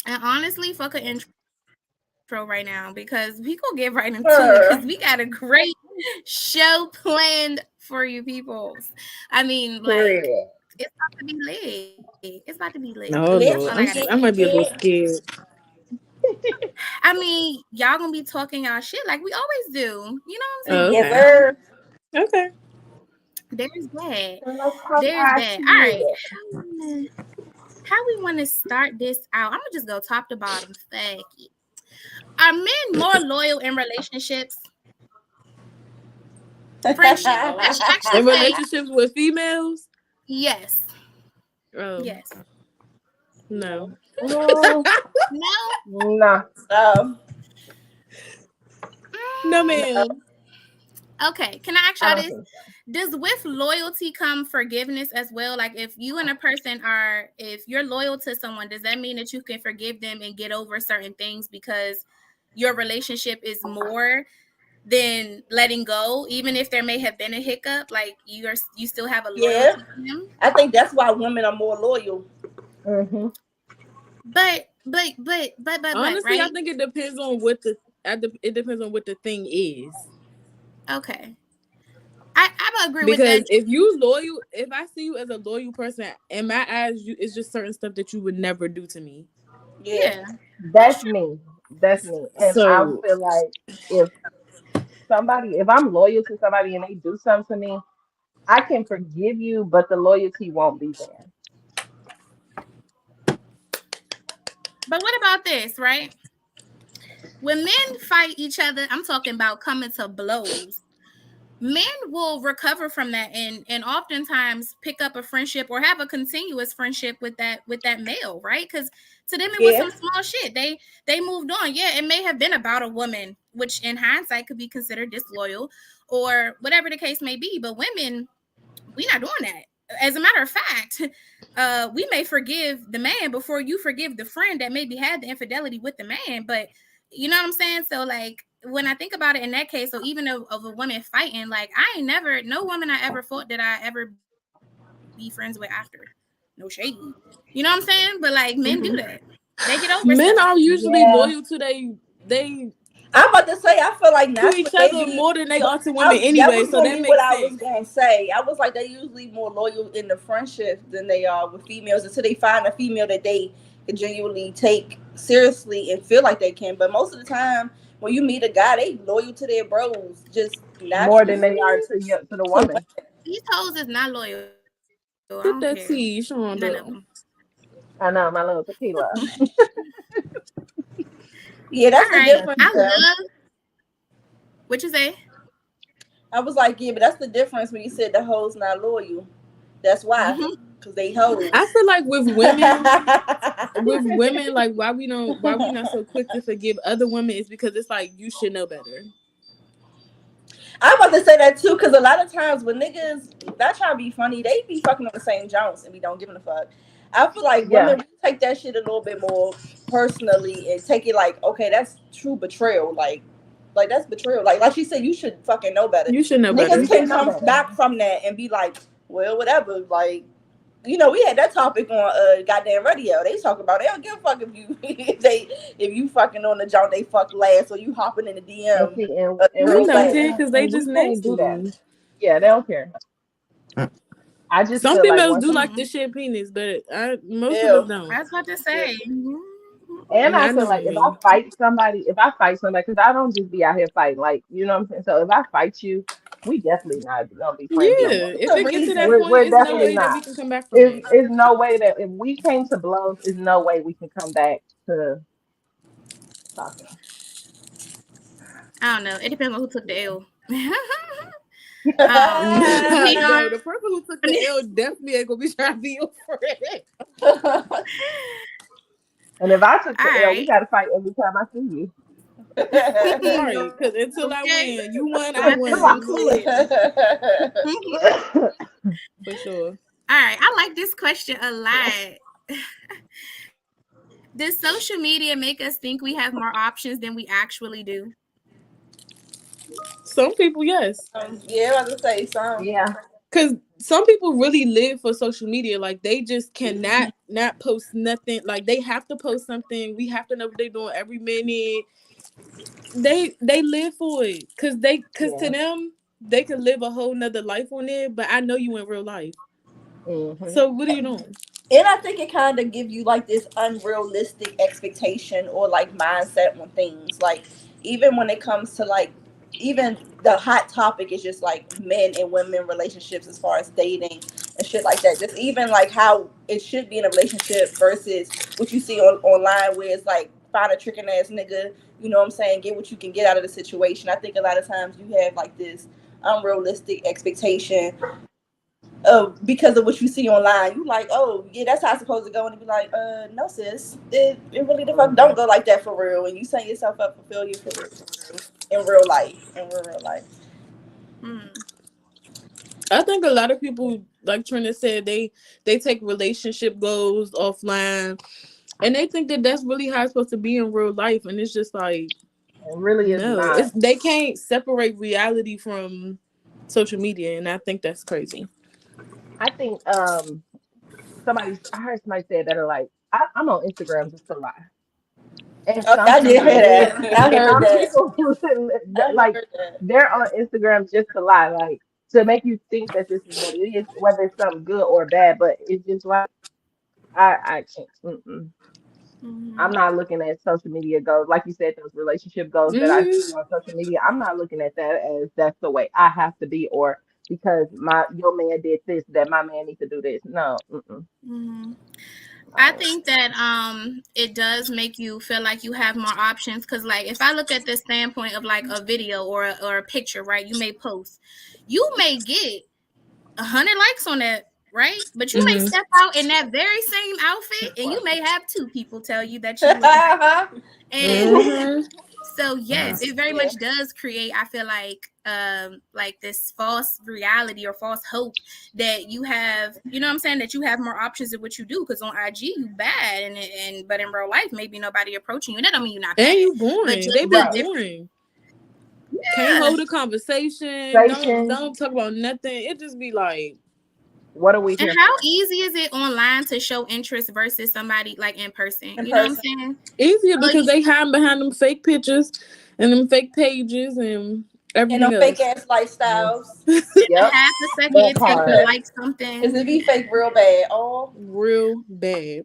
honestly, fuck an intro right now because we gonna get right into it because we got a great show planned for you peoples. I mean, like it's about to be lit. It's about to be lit. Oh That's all Let's I Lord, gotta get I say. might be a little it. scared. I mean, y'all gonna be talking y'all shit like we always do. You know what I'm Oh, saying? Yes, okay, So sir. okay. there's that. So let's talk There's our that. All right. shit. How we want to start this out? I'm gonna just go top to bottom. Fuck it. Are men more loyal in relationships? Friendship. I should actually In say relationships with females, yes. um, Yes. no, Mm, No. nah. no, Mm, ma'am. okay. Can I ask I y'all don't this? think so. Does with loyalty come forgiveness as well? Like if you and a person are, if you're loyal to someone, does that mean that you can forgive them and get over certain things because your relationship is more than letting go, even if there may have been a hiccup? Like you still have a Yeah, loyalty to them. I think that's why women are more loyal. Mm-hmm. But Honestly, I right? think it depends on what it depends on what the thing is. Okay. I'm gonna agree with Because that. if you loyal, if I see you as a loyal person, in my eyes, it's just certain stuff that you would never do to me. Yeah. Yeah, that's That's true. me. That's me. And I So feel like if if I'm loyal to somebody and they do something to me, I can forgive you, but the loyalty won't be there. But what about this, right? When men fight each other, I'm talking about coming to blows. Men will recover from that and oftentimes pick up a friendship or have a continuous friendship with that male, right? Because to them it was Yeah. some small shit. They moved on. Yeah, it may have been about a woman, which in hindsight could be considered disloyal or whatever the case may be. But women, we not doing that. As a matter of fact, we may forgive the man before you forgive the friend that maybe had the infidelity with the man. But you know what I'm saying? So like when I think about it in that case, so even of a woman fighting, like I ain't never, no woman I ever fought did I ever be friends with after. No shade. You know what I'm saying? But like men do that. They get over stuff. men are usually Yeah. loyal to they I'm about to say, I feel like to that's each what they other be. more than they But are to women that anyway. was So gonna that be what makes I was sense. gonna say. I was like, they usually more loyal in the friendship than they are with females until they find a female that they can genuinely take seriously and feel like they can. But most of the time, when you meet a guy, they loyal to their bros just Mm, naturally. these To Really? the So woman. hoes is not loyal. I don't care. sip that None of tea, them. Shonda. I know my little tequila. All Yeah, that's right. the I difference, love though. what you say. I was like, yeah, but that's the difference when you said the hoes not loyal. That's why, because they I hoes. feel like with women, like why we not so quick to forgive other women is because it's like you should know better. I'm about to say that too, because a lot of times when niggas that try to be funny, they be fucking on the same Jones and be don't giving a fuck. I feel like Mm-hmm. women Yeah. we take that shit a little bit more personally and take it like, okay, that's true betrayal. Like that's betrayal. Like she said, you should fucking know better. You should know Niggas better. You can come back from that and be like, well, whatever. Like, we had that topic on goddamn radio. They talk about they don't give a fuck if you if you fucking on the joint they fuck last or you hopping in the Mm-hmm. DM Mm-hmm. a I girl don't last. care because they We just can't do that. nasty. Yeah, they don't care. I just Some feel like females once do you like the shit penis, but most of us ew. don't. I was about to Yeah. say. Mhm. And I I feel know like me. if I fight somebody, because I don't just be out here fighting, like, you know what I'm saying? So if I fight you, we definitely not gonna be friends no more. Yeah, if The it gets to reason. that point, We're it's no definitely way that not. we can come back from Is it. is no way that if we came to blows, is no way we can come back to talking. I don't know. It depends on who took the L. No, Dion, the person who took the L definitely ain't gonna be trying to be your friend. And if I all took the L, we right. gotta fight every time I see you. Right, because until I Okay. win, you won, I won. Absolutely. All For sure. right. I like this question a lot. Does social media make us think we have more options than we actually do? Some people, yes. Yeah, I was gonna say some. Because some people really live for social media. Like they just cannot not post nothing. Like they have to post something. We have to know what they're doing every minute. They live for it because to them they can live a whole nother life on there. But I know you in real life. So what are you doing? And I think it kind of give you like this unrealistic expectation or like mindset on things. Like even when it comes to like even the hot topic is just like men and women relationships as far as dating and shit like that. Just even like how it should be in a relationship versus what you see online where it's like find a tricking ass nigga, you know what I'm saying, get what you can get out of the situation. I think a lot of times you have like this unrealistic expectation because of what you see online. You like, oh yeah, that's how it's supposed to go, and you be like, no sis, it really the fuck don't go like that for real. And you set yourself up for failure for real in real life. I think a lot of people, like Trina said, they take relationship goals offline, and they think that that's really how it's supposed to be in real life, and it's just like, it really is not. They can't separate reality from social media, and I think that's crazy. I think I heard somebody say that are like, I'm on Instagram just to lie. And I did hear that. I heard that. People who like they're on Instagram just to lie, like to make you think that this is what it is, whether it's something good or bad. But it's just like I can't. I'm not looking at social media goals, like you said, those relationship goals that I see on social media. I'm not looking at that as that's the way I have to be, or because your man did this, that my man needs to do this. No. I think that it does make you feel like you have more options, because like if I look at the standpoint of like a video or a picture, right, you may post, you may get 100 likes on that, right, but you may step out in that very same outfit and you may have 2 people tell you that you look and so yes, it very much does create, I feel like this false reality or false hope that you have, you know what I'm saying, that you have more options of what you do, because on IG you bad and but in real life maybe nobody approaching you. That don't mean you're not bad. And you boring. They be boring. Yeah. Can't hold a conversation. Don't talk about nothing. It just be like, what are we here? And how easy is it online to show interest versus somebody like in person? You know what I'm saying? Easier because they hide behind them fake pictures and them fake pages and everything and them fake ass lifestyles. Half a second it takes to like something. Is it be fake real bad? Oh, real bad.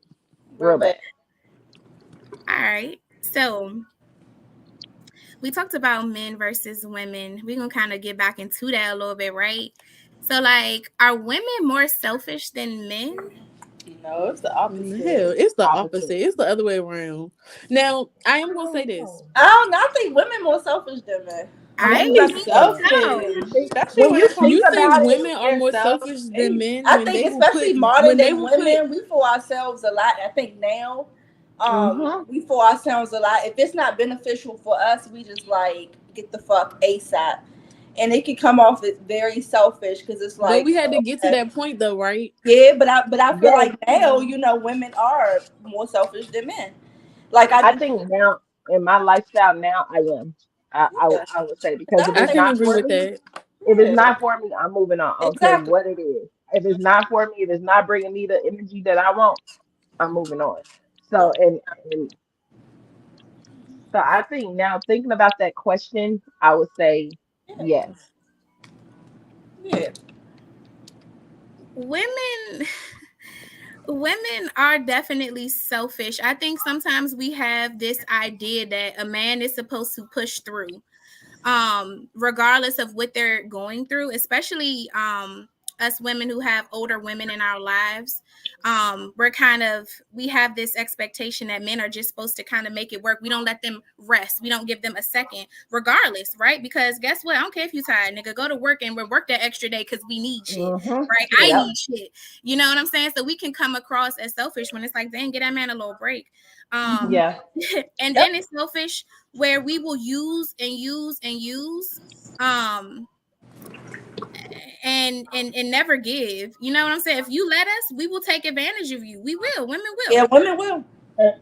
Real bad. All right. So we talked about men versus women. We're gonna kind of get back into that a little bit, right? So, like, are women more selfish than men? No, it's the opposite. Hell, it's the opposite. It's the other way around. Now, I am gonna say this. I think women more selfish than men. I think selfish. You think women are more selfish than men? I think especially modern day women, we for ourselves a lot. I think now, we for ourselves a lot. If it's not beneficial for us, we just like get the fuck ASAP. And it can come off as very selfish because it's like. But we had to get to that point though, right? Yeah, but I feel like now, women are more selfish than men. Like I think now in my lifestyle now I am. I would say, because if it's not for me, if it's not for me, I'm moving on. I don't care what it is. If it's not for me, if it's not bringing me the energy that I want, I'm moving on. So and so I think now, thinking about that question, I would say yes. Yeah. Women are definitely selfish. I think sometimes we have this idea that a man is supposed to push through, regardless of what they're going through, especially us women who have older women in our lives. We have this expectation that men are just supposed to kind of make it work. We don't let them rest. We don't give them a second, regardless, right? Because guess what? I don't care if you're tired, nigga. Go to work and work that extra day because we need shit, right? I need shit. You know what I'm saying? So we can come across as selfish when it's like, dang, get that man a little break. And then it's selfish where we will use and use and use, and never give. You know what I'm saying? If you let us, we will take advantage of you. We will. Women will. Yeah, women will.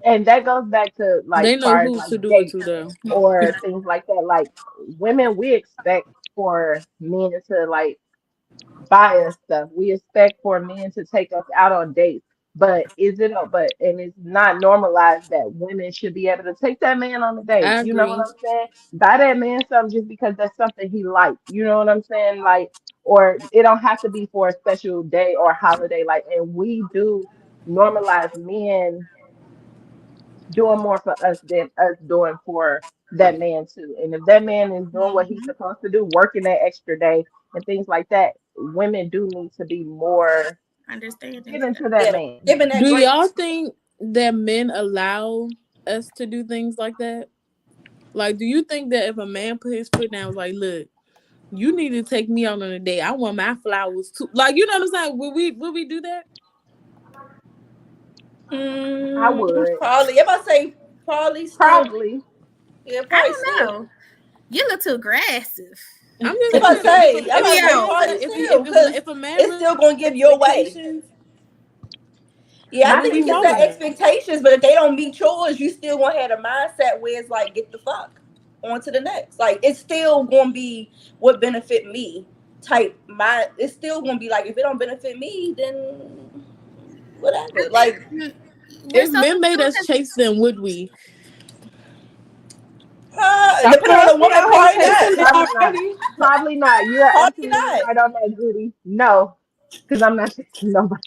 And that goes back to like they know who to do it to though, or things like that. Like women, we expect for men to like buy us stuff. We expect for men to take us out on dates. But is it but and it's not normalized that women should be able to take that man on a date. I You know what agree. I'm saying? Buy that man something just because that's something he likes. You know what I'm saying? Like, or it don't have to be for a special day or holiday. Like, and we do normalize men doing more for us than us doing for that man too. And if that man is doing what he's Mhm. supposed to do, working that extra day and things like that, women do need to be more Understanding given stuff. to that Yeah, man. giving that Do great. y'all think that men allow us to do things like that? Like, do you think that if a man put his foot down, was like, look, you need to take me out on a date. I want my flowers too. Like, you know what I'm saying? Would we do that? I would Probably. If I say probably still, probably. yeah, I probably don't still. know. You look too aggressive. I'm just If I saying, like, say, I'm if Maybe about a to say out. man, probably if he, still, because if a man it's really still gonna give your way. expectations, Yeah, I what think would you be can wrong set with that? expectations, but if they don't meet yours, you still gonna have a mindset where it's like, get the fuck on to the next. Like, it's still gonna be what benefit me type mind. It's still gonna be like, if it don't benefit me, then I whatever. think Like, we're If selfish men made too us because chase them, would we? depending on the Sometimes we woman, out here probably chasing, not. probably not. Probably not. You're Probably absolutely not. right on that, Judy. No, because I'm not chasing nobody.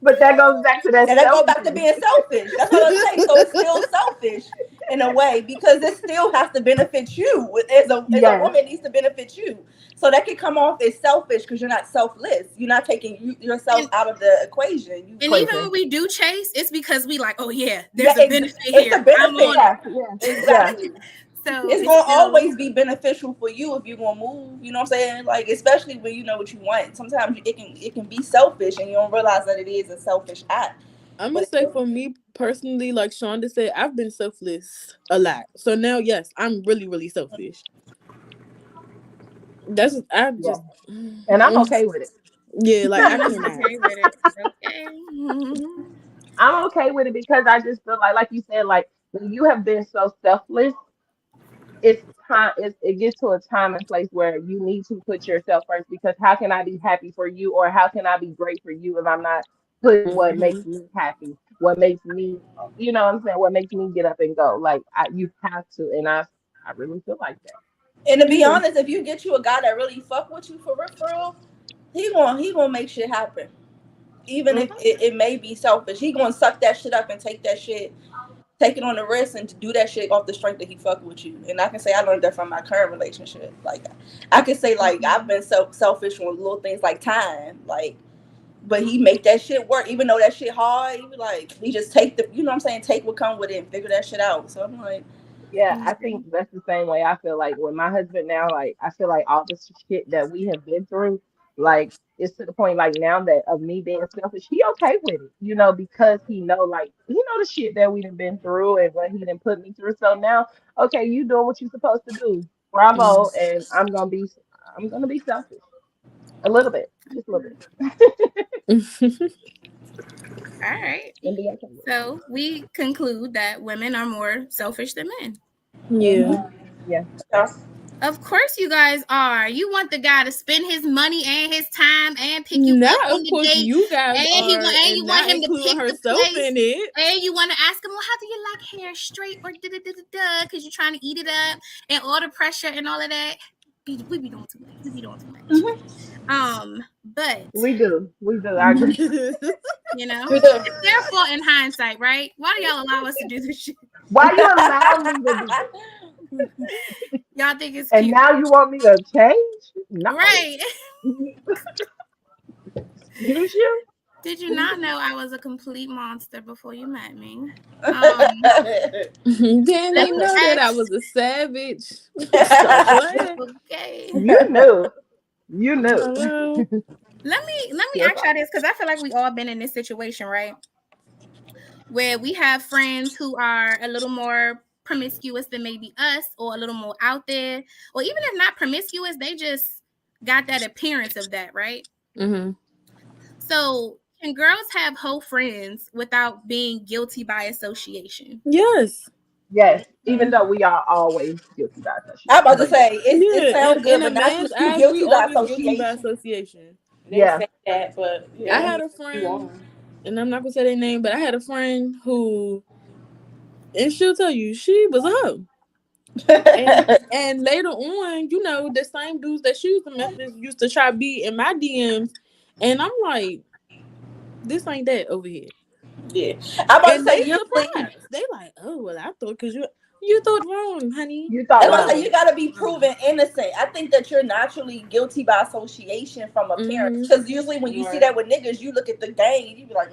But that goes back to that And that go back to selfishness. being selfish. That's what I say. So it's still selfish in a way because it still has to benefit you. As a Yes. woman, it needs to benefit you. So that can come off as selfish because you're not selfless. You're not taking yourself and, out of the equation. You and even when equation. we do chase, it's because we like, oh yeah, Yeah, there's a benefit it's a here. I'm on benefit. it. Yeah. Yeah. Yeah. Exactly. So It's it's gonna still always be beneficial for you if you're gonna move. You know what I'm saying? Like, especially when you know what you want. Sometimes it can be selfish and you don't realize that it is a selfish act. I'm gonna But say for me personally, like Shonda said, I've been selfless a lot. So now, yes, I'm really, really selfish. That's I Yeah. just, And I'm okay with it. yeah, like I and I'm cannot. okay with it. Okay. Mhm. I'm okay with it because I just feel like you said, like when you have been so selfless, it's time. It gets to a time and place where you need to put yourself first. Because how can I be happy for you, or how can I be great for you if I'm not putting what Hmm. makes me happy, what makes me, you know what I'm saying, what makes me get up and go. Like you have to, and I really feel like that. And to be Yeah. honest, if you get you a guy that really fuck with you for real, he gonna make shit happen. Even if Hmm. it may be selfish, he gonna suck that shit up and take that shit, take it on the wrist and to do that shit off the strength that he fuck with you. And I can say I learned that from my current relationship. Like, I can say like I've been selfish on little things like time, like. But he make that shit work, even though that shit hard. He be like, he just take the, you know what I'm saying, take what come with it and figure that shit out. So I'm like, Yeah, I think that's the same way I feel like with my husband now. Like I feel like all this shit that we have been through, like it's to the point like now that of me being selfish, he okay with it, because he know the shit that we done been through and what he done put me through. So now, okay, you doing what you supposed to do, bravo, and I'm gonna be selfish a little bit, just a little bit, All right. and be okay with it. So we conclude that women are more selfish than men. Yeah. mm-hmm. Yeah, Yeah. Of course, you guys are. You want the guy to spend his money and his time and pick you up Not, on of the course, date, you guys are, and you and want not him to including pick the herself place, in it. and you want to ask him, well, how do you like hair, straight or da da da da da? Because you're trying to eat it up and all the pressure and all of that. We be doing too much. We be doing too much. Mm-hmm. But we do. I agree. Mm-hmm. you know, We do. it's their fault in hindsight, right? Why do y'all allow us to do this shit? Why you allow me to do this? Y'all think it's And cute, now you want me to change? No. right? Excuse you? Did you not know I was a complete monster before you met me? Um, Didn't they let's know that I ask. was a savage? Stop playing. Okay. You knew. You knew. Hello. Let me Yes, ask y'all this because I feel like we all been in this situation, right? Where we have friends who are a little more promiscuous than maybe us, or a little more out there, or even if not promiscuous, they just got that appearance of that, right? Hmm. So can girls have whole friends without being guilty by association? Yes. Yes, even though we are always guilty by I'm association, about to but yeah, say it Yeah, sounds in good, a but not man's you eyes, we guilty by always guilty by association. association. They yeah, say that, but I yeah, had a you friend, on. and I'm not gonna say their name, but I had a friend who, and she'll tell you she was a hoe. And later on, the same dudes that she used to mess with used to try to be in my DMs, and I'm like, this ain't that over here. Yeah, I'm about to And say they usually. surprised. They like, oh well, I thought because you thought wrong, honey. you thought That's why I say wrong. you gotta be proven innocent. I think that you're naturally guilty by association from appearance. Mm-hmm. Because usually when you see Right. that with niggas, you look at the gang and you be like,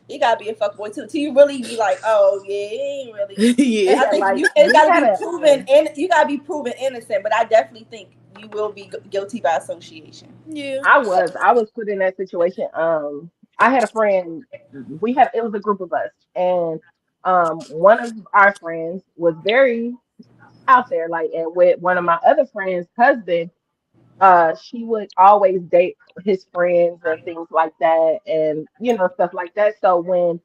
he gotta be a fuckboy too. Till you really be like, oh yeah, he ain't really. Yeah. I Yeah, think like it we gotta had be a proven you gotta be proven innocent. But I definitely think you will be guilty by association. Yeah. I was put in that situation. I had a friend. It was a group of us, and one of our friends was very out there, like, and with one of my other friends' husband, she would always date his friends and things like that, and stuff like that. So when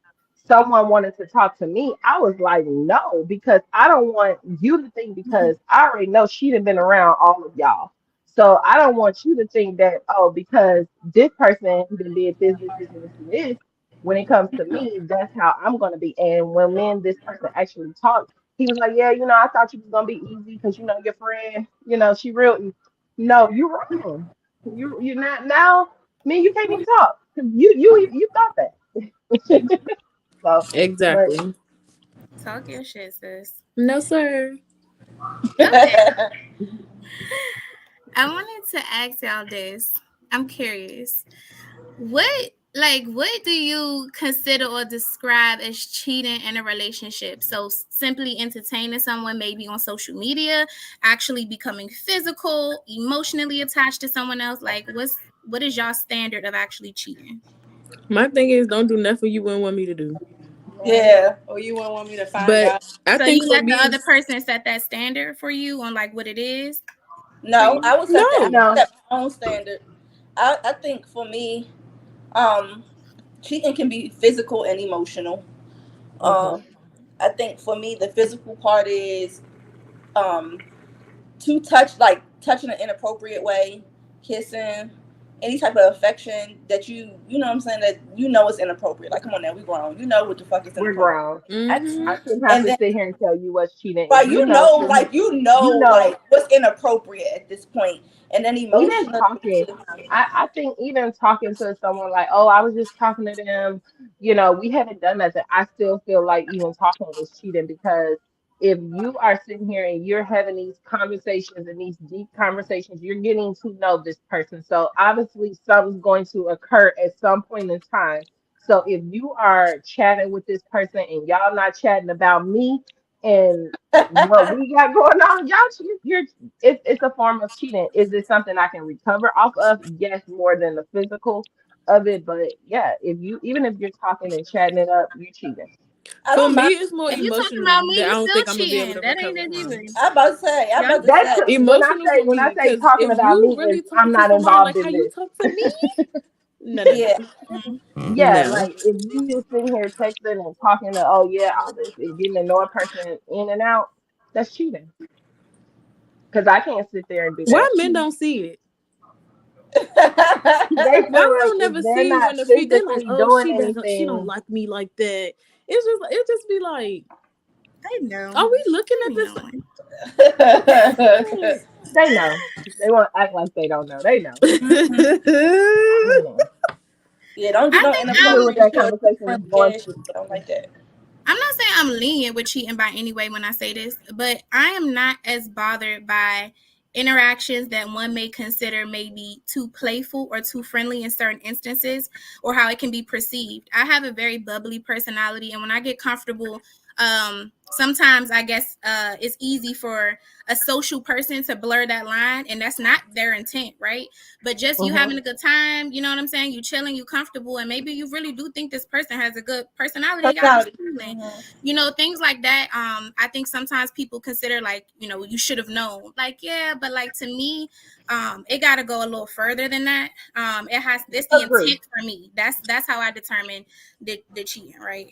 someone wanted to talk to me, I was like, no, because I don't want you to think, because I already know she done been around all of y'all. So I don't want you to think that, oh, because this person done did this, when it comes to me, that's how I'm gonna be. And when me and this person actually talked, he was like, yeah, I thought you was gonna be easy because your friend, she real easy. No, you're wrong. You're not now. Me, you can't even talk. You thought that. So, but Exactly. Talk your shit, sis. No, sir. Okay. I wanted to ask y'all this. I'm curious. What do you consider or describe as cheating in a relationship? So simply entertaining someone maybe on social media, actually becoming physical, emotionally attached to someone else. Like what is y'all standard of actually cheating? My thing is, don't do nothing you wouldn't want me to do. Yeah. Or you wouldn't want me to find But out. I So think you for let the me, other person set that standard for you on like what it is for No, you? I would no. no, set my own standard. I think for me, um, cheating can be physical and emotional. mhm. Um, I think for me, the physical part is um, to touching in an inappropriate way, kissing, any type of affection that you know what I'm saying, that is inappropriate. Like, come on now, we grown. You know what the fuck is We're inappropriate. grown. Mm-hmm. I shouldn't have And to then, sit here and tell you what's cheating. If right, you know, like what's inappropriate at this point, and then even emotionally talking. too. I think even talking to someone like, oh, I was just talking to them, we haven't done nothing. I still feel like even talking is cheating, because if you are sitting here and you're having these conversations and these deep conversations, you're getting to know this person. So obviously something's going to occur at some point in time. So if you are chatting with this person and y'all not chatting about me and what we got going on, you're it's a form of cheating. Is it something I can recover off of? Yes, more than the physical of it. But yeah, even if you're talking and chatting it up, you're cheating. I For don't me, mind. it's more If you talking about emotional me, that I you don't still think I'm gonna be able cheating. to That ain't recover it from. either. I'm Y'all about to say. When I Emotional say for me, because talking if about you me, is really I'm talking to not somebody involved like how in you this. talk to me, no, Yeah. Yeah, no. like if you just sitting here texting and talking to, oh yeah, all this and getting to know a person in and out, that's cheating. Because I can't sit there and do Why that. men don't see it? They Why feel we like don't if never they're see not when they like, physically oh, doing she don't anything, like me like that. It just be like, They know. are we looking They at be this? knowing. they know. They want to act like they don't know. They know. Mhm. They know. Yeah, don't do I no think You hear I'm what inappropriate that shit or too conversation is friendly going ass to. shit. I don't like that. I'm not saying I'm lenient with cheating by any way when I say this, but I am not as bothered by interactions that one may consider maybe too playful or too friendly in certain instances, or how it can be perceived. I have a very bubbly personality, and when I get comfortable, sometimes I guess it's easy for a social person to blur that line, and that's not their intent, right? But just you Mhm. having a good time, you know what I'm saying? You chilling, you comfortable, and maybe you really do think this person has a good personality. Y'all just Personality. fooling, Mhm. things like that. I think sometimes people consider like, you should have known. Like, yeah, but like to me, it got to go a little further than that. It has this the Agree. intent for me. That's how I determine the cheating, right?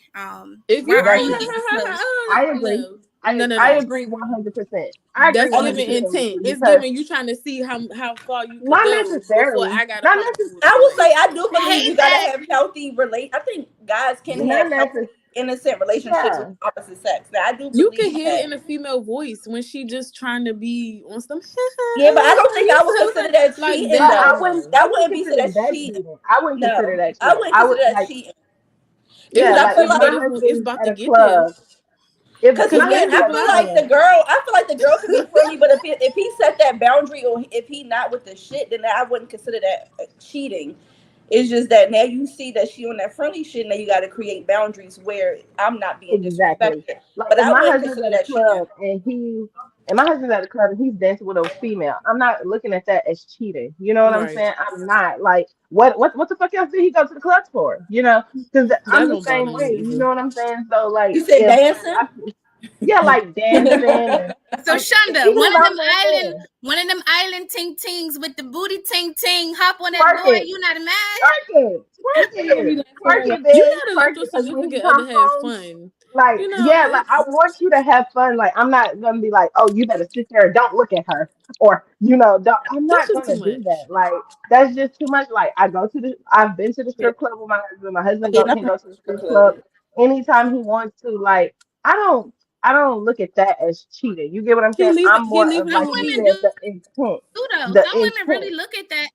If Why you are That's you it. getting close? I agree. no. I agree 100%. I agree That's 100% giving with intent. you It's because giving you trying to see how far you could not go before necessarily, I gotta not follow necessarily, rules. I will say I do I believe hate you gotta that. have healthy I think guys can not have necessarily. healthy, innocent relationships with Yeah, the opposite sex. Now I do You can believe hear it that. in a female voice when she just trying to be on some. Yeah, but I don't think I would So consider that like cheating that. I though. wouldn't. No, I That wouldn't wouldn't be consider considered that cheating. cheating. I wouldn't consider No, that I cheating. wouldn't I consider would that like. cheating it's Yeah, because I like feel if cheating, like but my it's husband's about at to a get there. club, if because Cause my men I be husband's at a feel blind. like the club, girl, I feel like the girl could be friendly, but if he set that boundary or if he not with the shit, then I wouldn't consider that cheating. It's just that now you see that she on that friendly shit. Now you got to create boundaries where I'm not being exactly. disrespected. Like But if I my wouldn't husband's consider at a that cheating. club and my husband's at a club and he's dancing with a female, I'm not looking at that as cheating. You know what I'm Right. saying? I'm not like what the fuck else did he go to the clubs for? You know, because That I'm the don't bother same way. me You either. know what I'm saying? So like You said if dancing? I, yeah, like dancing and So like Shonda, even if I'm not there, one of them island ting tings with the booty ting ting, hop on that twerk boy. it. You not mad? Twerk it, You bitch, gotta twerk let your it. Because when you significant other come have home, fun. like, You know, yeah, like I want you to have fun. Like, I'm not gonna be like, oh, you better sit there and don't look at her, or don't, I'm that's not just too gonna do much. that. Like, that's just too much. Like, I've been to the Yeah, strip club with my husband. My husband yeah, can I'm go to the strip strip club. club anytime he wants to. Like, I don't, I don't look at that as cheating. You get what I'm saying? I'm He more of leaving it Some like with you women me. said, do the intent, though. the Some women intent. really look at that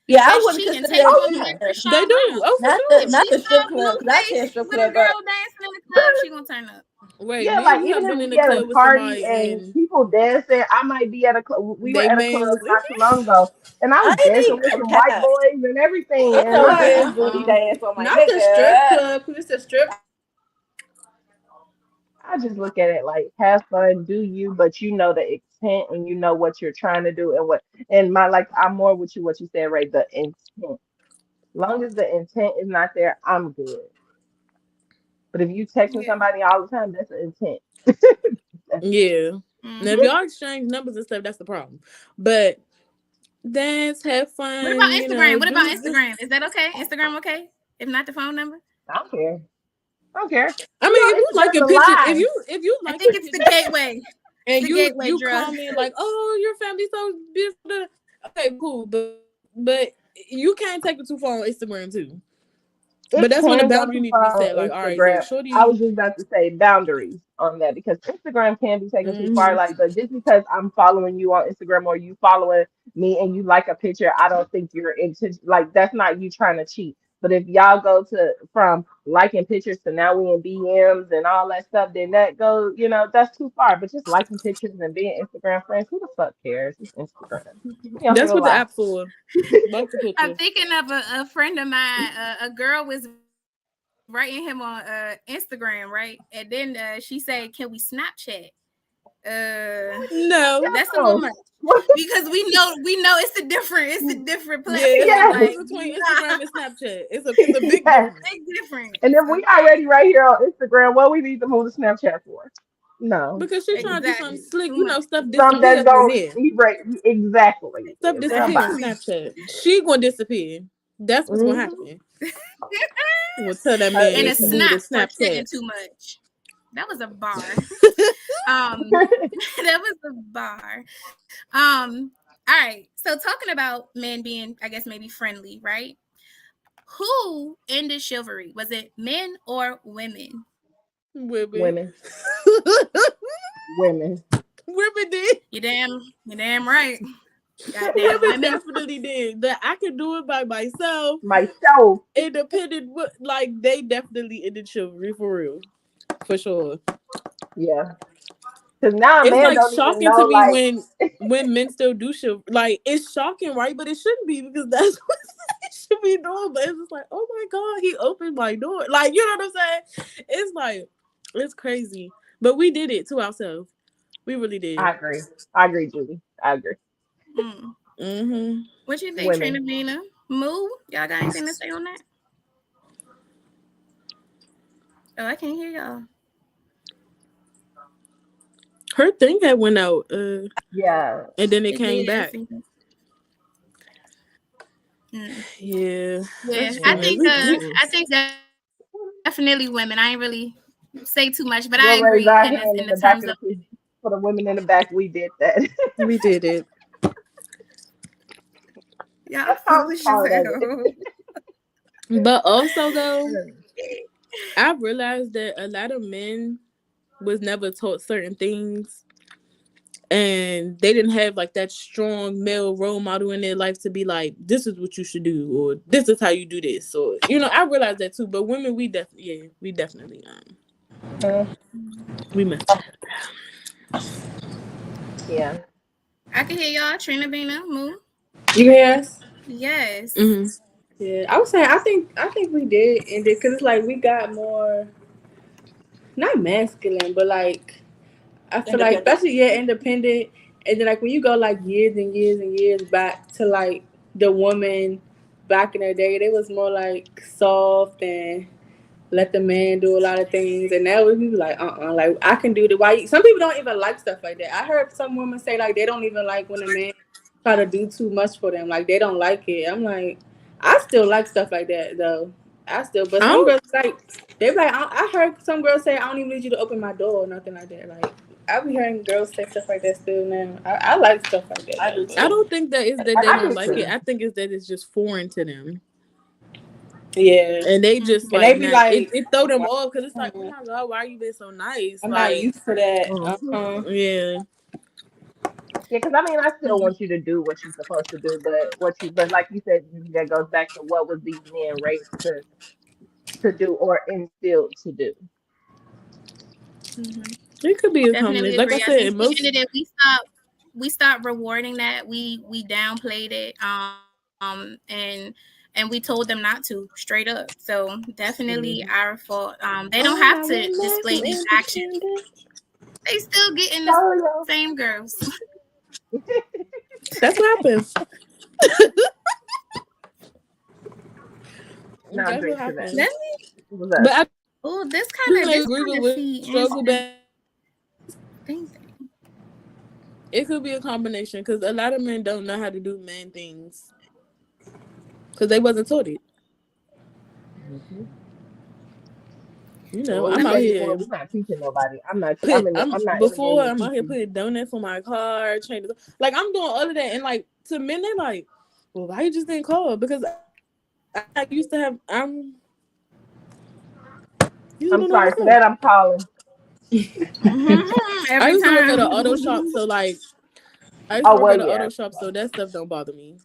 Yeah, I as wouldn't cheating. consider Take that it from Oh the yeah, man for They Sean do. Brown. Oh, for not If sure. not she the saw strip club. Cause I say Blueface strip with a club, but girl dancing in the club, she gonna turn up. Wait, yeah. me and Like you even have if been in we the at a club with party somebody and and people dancing, I might be at a club. We were they at a man club was not too long ago, and I I was ain't dancing even with gonna some white cap. boys and everything, Ain't and no my good booty dance on my Not the strip nigga. club. Cause it's a strip. I just look at it like have fun, do you, but you know the intent and you know what you're trying to do and what. And my like, I'm more with you. What you said, right? The intent. Long as the intent is not there, I'm good. But if you texting Yeah. somebody all the time, that's the intent. That's yeah. Now if Mm-hmm. y'all exchange numbers and stuff, that's the problem. But dance, have What about fun, Instagram? What about do this. Instagram? Is that okay? Instagram okay? If not the phone number? I don't care. I don't care. I You mean, if know, you like Instagram's a a picture, lie. if you I like think a it's the picture gateway. It's and the gateway you drug. comment like, oh, your family's so beautiful. Okay, cool, but you can't take it too far on Instagram too. But It that's when the can go boundary too need to be far set. on Like, all right, look, Instagram. I shorty. was just about to say boundaries on that because Instagram can be taken too far. Mm-hmm. Like, but just because I'm following you on Instagram or you following me and you like a picture, I don't think you're into like that's not you trying to cheat. But if y'all go to from liking pictures to now we in BMs and all that stuff, then that goes, that's too far. But just liking pictures and being Instagram friends, who the fuck cares? It's Instagram. We on here That's to what the lie. app for. Like the I'm picture. thinking of a friend of mine. A girl was writing him on Instagram, right? And then she said, "Can we Snapchat?" No. That's a little No. much because it's a different Yeah, it's a platform. Yes. difference Like, between nah, Instagram and Snapchat. It's a big Yes. difference. big difference. And if we Okay, already right here on Instagram, what we need to move to Snapchat for? No. Because she's trying to do something exactly. slick, Too much. stuff Some that's disappears on going there. to right exactly. Stuff disappear on Somebody. Exactly. Snapchat. She gonna disappear. That's what's gonna Mm-hmm. happen. We'll tell that Her man And need a to move to snap for Snapchat. chatting too much. That was a bar. That was a bar. All right. So talking about men being, I guess maybe friendly, right? Who ended chivalry? Was it men or women? Women. Women. Women. Women did. You damn right. Goddamn Women women. definitely did. That I could do it by myself. Myself. Independent, like they definitely ended chivalry for real, for sure. Yeah. Because now a It's man like don't even shocking to know me like when men still do shit. Like it's shocking, right? But it shouldn't be because that's what they should be doing. But it's just like, oh my god, he opened my door. Like you know what I'm saying? It's like it's crazy. But we did it to ourselves. We really did. I agree, Julie. I agree. Mm. Mm-hmm. What you think, Trina Women. Vina? Moo? Y'all got anything to say on that? Oh, I can't hear y'all. Her thing had went out, Yeah. and then it It came did. I back. think. Mm. Yeah, Yeah, that's true, I man. think. We I think definitely women. I ain't really say too much, but I We'll raise agree our in hand in in the the back terms of of the for the women in the back. We did that. We did it. y'all That's foolish as part of hell. it. But also though, I realized that a lot of men was never taught certain things, and they didn't have like that strong male role model in their life to be like, this is what you should do, or this is how you do this, or I realized that too. But women, we definitely we messed up. Yeah. I can hear y'all. Trina Bina, Moo. You hear us? Yes. Mm-hmm. Yeah, I was saying I think we did end it because it's like we got more not masculine, but like I feel like Independent. especially independent, and then like when you go like years and years and years back to like the woman back in the day, they was more like soft and let the man do a lot of things, and now we be like like I can do the why. Some people don't even like stuff like that. I heard some women say like they don't even like when a man try to do too much for them, like they don't like it. I'm like, I still like stuff like that though. But some girls like they be like I heard some girls say I don't even need you to open my door or nothing like that. Like I be hearing girls say stuff like that still now. I like stuff like that. I do I too. don't think that is that they I don't do like it. too. I think it's that it's just foreign to them. Yeah, And they just and they like be not it, like, it throw them off because it's like, oh my god, why are you being so nice? I'm not Like, used to that. Mhm. yeah. Yeah, because I mean, I still want you to do what you're supposed to do, but like you said, that goes back to what was these men raised to do or instilled to do. Mm-hmm. It could be a Definitely combination. Like I agree. I said, think in we most ended it. We stopped rewarding that. We downplayed it. And we told them not to straight up. So definitely Mhm. our fault. They don't all have I to want display is these actions. independent. They still getting the So, same girls. That's what happens. no, I That's agree what to that. happens. What's up? But I Oh, this do kind agree with of what feed struggle into back. thing. It could be a combination because a lot of men don't know how to do man things because they wasn't taught it. Mhm. You know, Well, I we I'm out mean, said before, here we're not teaching nobody. I'm not before intimating I'm out here teaching. putting donuts on my car, changing like I'm doing all of that, and like to men they like, well, why you just didn't call? Because I used to have you I'm don't know how to sorry for cook. that. I'm calling. I every used to work at time. an auto shop, so like I used to Oh work well, at an yeah. auto shop, so that stuff don't bother me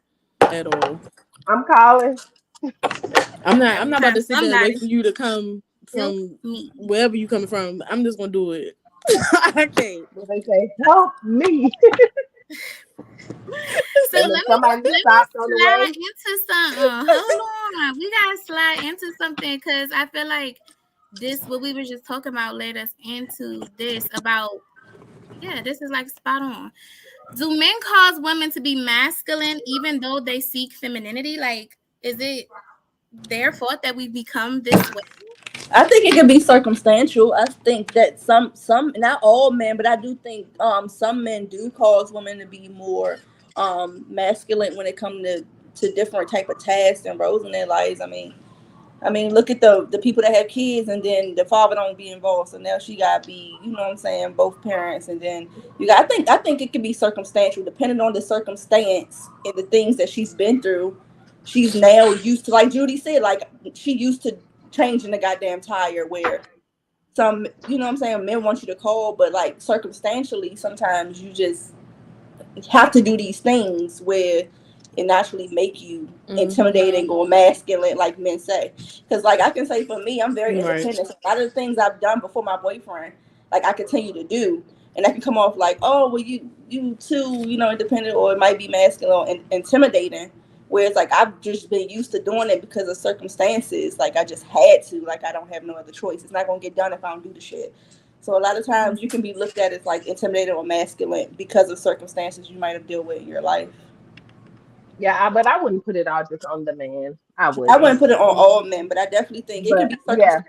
at all. I'm calling. I'm Every not about time to sit there and somebody wait for you to come help from me. wherever you coming from. I'm just gonna do it. I can't. What they say? Help me! So And if somebody let me stopped on the slide way, into something. Hold on, we gotta slide into something because I feel like this what we were just talking about led us into this about this is like spot on. Do men cause women to be masculine even though they seek femininity? Like, is it their fault that we become this way? I think it can be circumstantial. I think that some not all men, but I do think some men do cause women to be more masculine when it comes to different type of tasks and roles in their lives. I mean, look at the people that have kids and then the father don't be involved, so now she gotta be, you know what I'm saying, both parents, and then you got. I think it can be circumstantial, depending on the circumstance and the things that she's been through. She's now used to, like Judy said, like she used to changing the goddamn tire. Where some, you know what I'm saying, men want you to call, but like circumstantially, sometimes you just have to do these things where it naturally make you intimidating or masculine, like men say. Because like I can say for me, I'm very Right. independent. So a lot of the things I've done before my boyfriend, like I continue to do, and that can come off like, oh well, you too, independent, or it might be masculine and intimidating. Whereas like I've just been used to doing it because of circumstances. Like I just had to. Like I don't have no other choice. It's not gonna get done if I don't do the shit. So a lot of times you can be looked at as like intimidated or masculine because of circumstances you might have dealt with in your life. yeah, but I wouldn't put it all just on the man. I I wouldn't. wouldn't put it on all men, but I definitely think it can But be yeah,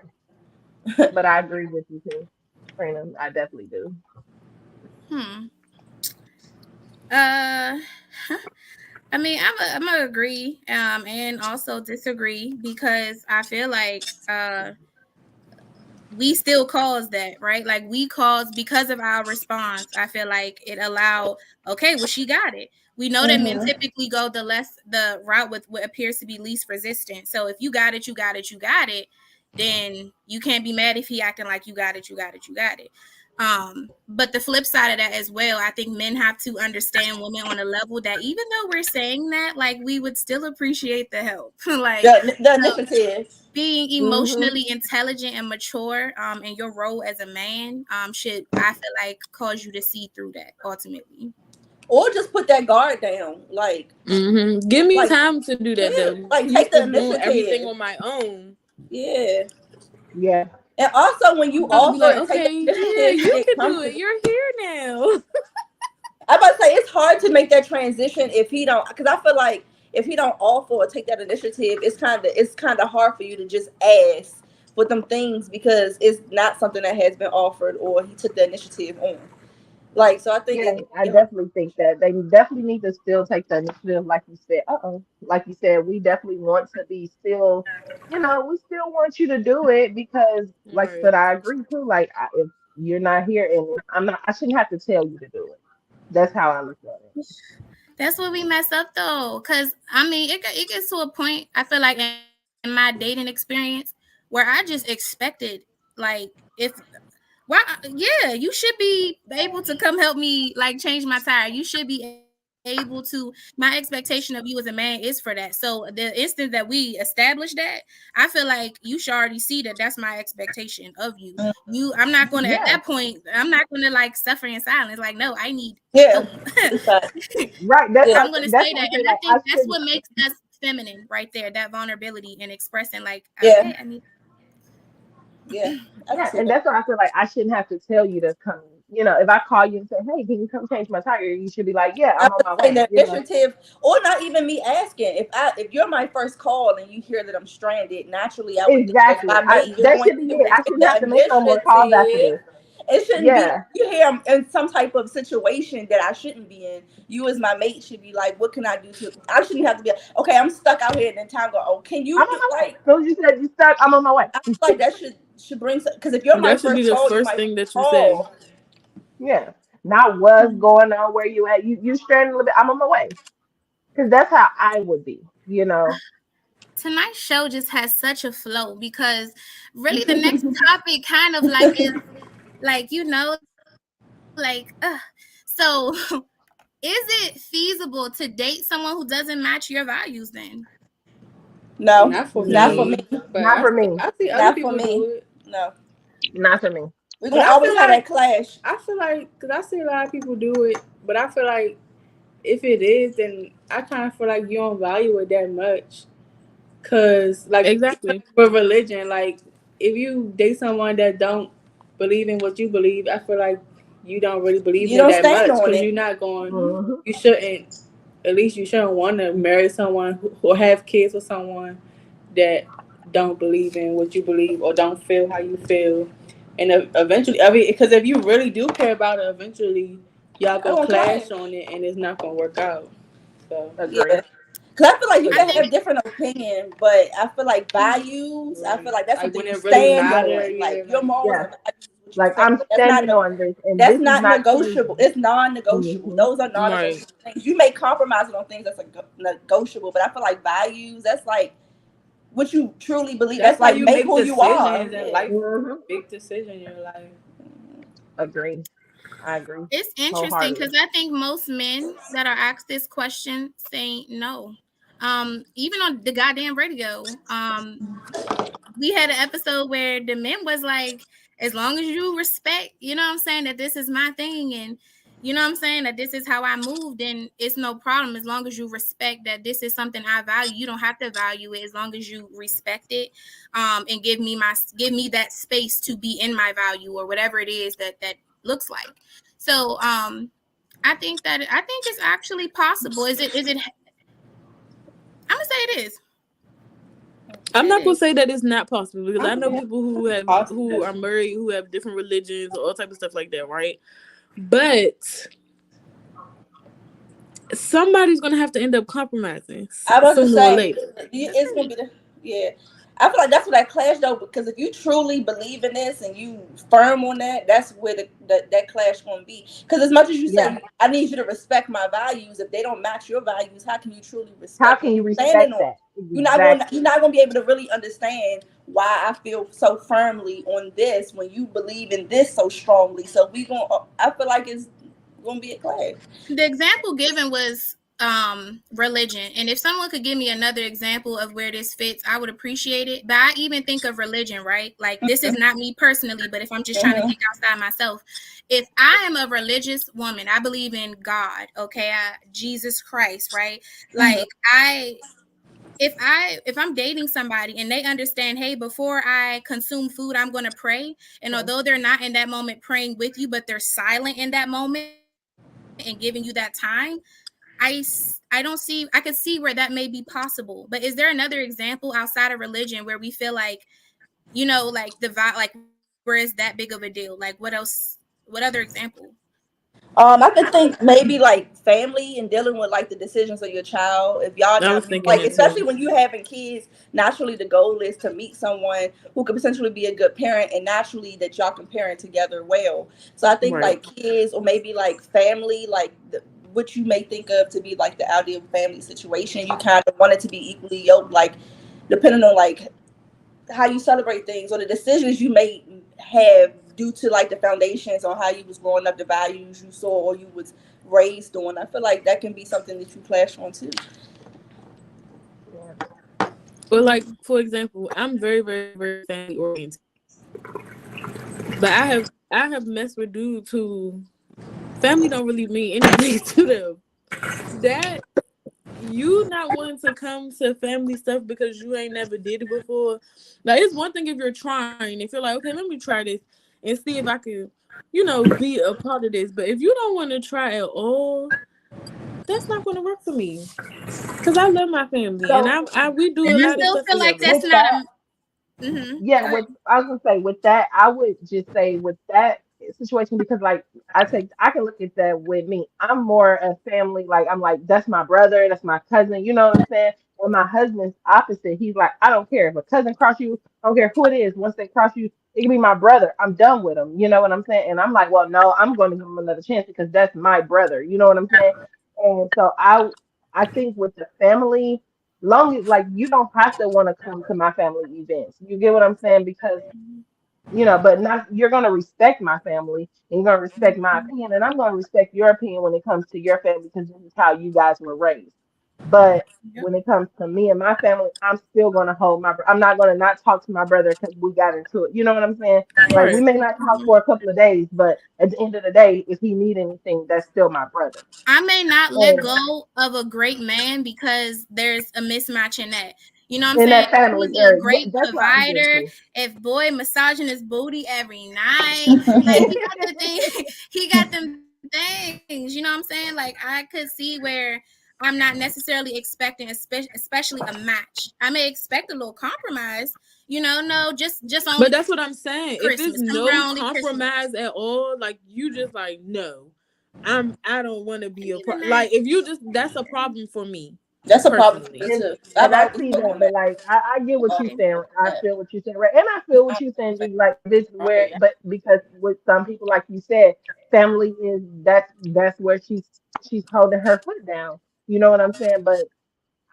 circumstantial. but I agree with you too, Trina. I definitely do. Hmm. Uh, I mean, I'm gonna agree, and also disagree because I feel like we still cause that, right? Like we cause, because of our response, I feel like it allowed, okay, well, she got it. We know that men typically go the route with what appears to be least resistance. So if you got it, you got it, you got it, then you can't be mad if he acting like you got it, you got it, you got it. But the flip side of that as well, I think men have to understand women on a level that even though we're saying that, like, we would still appreciate the help. Like the initiative. Being emotionally intelligent and mature in your role as a man should, I feel like, cause you to see through that ultimately. Or just put that guard down. Like, give me time to do that though. Like, take the initiative. Doing everything on my own. Yeah. Yeah. And also, when you offer, like, okay, yeah, you can do it. You're here now. I'm about to say, it's hard to make that transition if he don't, because I feel like if he don't offer or take that initiative, it's kind of hard for you to just ask for them things because it's not something that has been offered or he took the initiative on. Like, so I think I definitely think that they definitely need to still take the initiative, like you said. Like you said, we definitely want to be still, we still want you to do it because, like I said, I agree too. Like, if you're not here, and I shouldn't have to tell you to do it. That's how I look at it. That's what we mess up though, because I mean, it gets to a point, I feel like, in my dating experience where I just expected, like, you should be able to come help me, like, change my tire. You should be able to. My expectation of you as a man is for that. So the instant that we establish that, I feel like you should already see that that's my expectation of you. I'm not going to, at that point, I'm not going to, like, suffer in silence. Like, no, I need help. Right. I'm going to say that. And I think that's what makes us feminine right there, that vulnerability and expressing, like, okay, I need. And that's why I feel like I shouldn't have to tell you to come. If I call you and say, "Hey, can you come change my tire?" You should be like, "Yeah, I'm on my way." The initiative, or not even me asking. If you're my first call and you hear that I'm stranded, naturally I would exactly. That should be it. I shouldn't have to make no more calls after this. It shouldn't be you hear I'm in some type of situation that I shouldn't be in. You as my mate should be like, what can I do to? I shouldn't have to be like, okay, I'm stuck out here, and then time go, oh, can you like? So you said you stuck. I'm on my way. I feel like that should bring, because if you're my that should be the first thing that you say. Yeah, not what's going on, where you at. You stranded a little bit. I'm on my way, because that's how I would be. Tonight's show just has such a flow because really the next topic kind of like is like, so is it feasible to date someone who doesn't match your values then? No, not for me. Not for me. I see other people do it. No, not for me. We're gonna always have that clash. I feel like, because I see a lot of people do it, but I feel like if it is, then I kind of feel like you don't value it that much. Because, like, exactly for religion, like, if you date someone that don't believe in what you believe, I feel like you don't really believe in it that much, because you're not going, you shouldn't, at least you shouldn't want to marry someone or have kids with someone that don't believe in what you believe or don't feel how you feel. And eventually, because if you really do care about it, eventually y'all gonna clash on it, and it's not gonna work out. So because I feel like you can have different opinions, but I feel like values. I feel like that's something you stand on. Like your morals. Like, I'm standing on this, and that's not negotiable. It's non-negotiable. Those are non-negotiable things. You may compromise on things that's negotiable, but I feel like values. That's like what you truly believe. That's like you make who you are. In life, big decision in your life. Agree. I agree. It's interesting because I think most men that are asked this question say no. Even on the goddamn radio, we had an episode where the men was like, as long as you respect, that this is my thing, and that this is how I move, then it's no problem. As long as you respect that this is something I value, you don't have to value it. As long as you respect it, and give me that space to be in my value or whatever it is that looks like. So I think it's actually possible. Is it? I'm gonna say it is. I'm not gonna say that it's not possible, because I know people who are married, who have different religions, or all type of stuff like that, right? But somebody's gonna have to end up compromising. I was sooner or later. It's gonna be I feel like that's where that clash though, because if you truly believe in this and you firm on that, that's where that clash gonna be. Because as much as you Yeah. say, I need you to respect my values, if they don't match your values, how can you truly How respect can what you you're standing respect on? that? Exactly. You're not gonna be able to really understand why I feel so firmly on this when you believe in this so strongly. So I feel like it's gonna be a clash. The example given was religion, and if someone could give me another example of where this fits, I would appreciate it. But I even think of religion, right? Like, this is not me personally, but if I'm just trying to think outside myself, if I am a religious woman, I believe in God, okay, Jesus Christ, right? Like, if I'm dating somebody and they understand, hey, before I consume food, I'm going to pray, and although they're not in that moment praying with you, but they're silent in that moment and giving you that time, I don't see, I could see where that may be possible. But is there another example outside of religion where we feel like, like like where is that big of a deal? Like, what else? What other example? I could think maybe like family and dealing with like the decisions of your child. If y'all I was not thinking like, that especially too. when you having kids, naturally the goal is to meet someone who could potentially be a good parent, and naturally that y'all can parent together well. So I think Right. like kids or maybe like family, like what you may think of to be like the ideal family situation, you kind of want it to be equally yoked, like depending on like how you celebrate things or the decisions you may have due to like the foundations on how you was growing up, the values you saw or you was raised on. I feel like that can be something that you clash on too. Yeah. But like, for example, I'm very, very, very family oriented. But I have messed with dudes who family don't really mean anything to them. That you not wanting to come to family stuff because you ain't never did it before. Like, it's one thing if you're trying, if you're like, okay, let me try this and see if I can, be a part of this. But if you don't want to try at all, that's not going to work for me. Because I love my family and So we do a I lot of still stuff feel like together. that's with not that, a. yeah, Go ahead. with I was gonna say with that, I would just say with that situation because like I can look at that with me. I'm more a family, like I'm like that's my brother, that's my cousin, you know what I'm saying? When my husband's opposite, he's like, I don't care if a cousin cross you, I don't care who it is, once they cross you, it can be my brother. I'm done with him, you know what I'm saying? And I'm like, well, no, I'm gonna give him another chance because that's my brother, you know what I'm saying? And so I think with the family long as like you don't have to want to come to my family events. You get what I'm saying? Because but not you're gonna respect my family and you're gonna respect my opinion, and I'm gonna respect your opinion when it comes to your family because this is how you guys were raised. But when it comes to me and my family, I'm still gonna hold I'm not gonna not talk to my brother because we got into it. You know what I'm saying? Like we Right. may not talk for a couple of days, but at the end of the day, if he need anything, that's still my brother. I may not let And go of a great man because there's a mismatch in that. You know what I'm in saying? that family He's a area, yeah, great that's what I'm getting provider. to. If boy massaging his booty every night, like he got the thing, he got them things. You know what I'm saying? Like I could see where I'm not necessarily expecting, especially a match. I may expect a little compromise. No, just But only that's what I'm saying. If it's Christmas. Come no around only Christmas. compromise at all, like you just like no, I don't want to be And a even part. that, Like if you just that's a problem for me That's a problem for personally. me too. I've And I always see spoke that, on but that. like I get what you're okay. saying. I feel what you're saying, right? And I feel what you're saying. Just like this, where, but because with some people, like you said, family is that's where she's holding her foot down. You know what I'm saying? But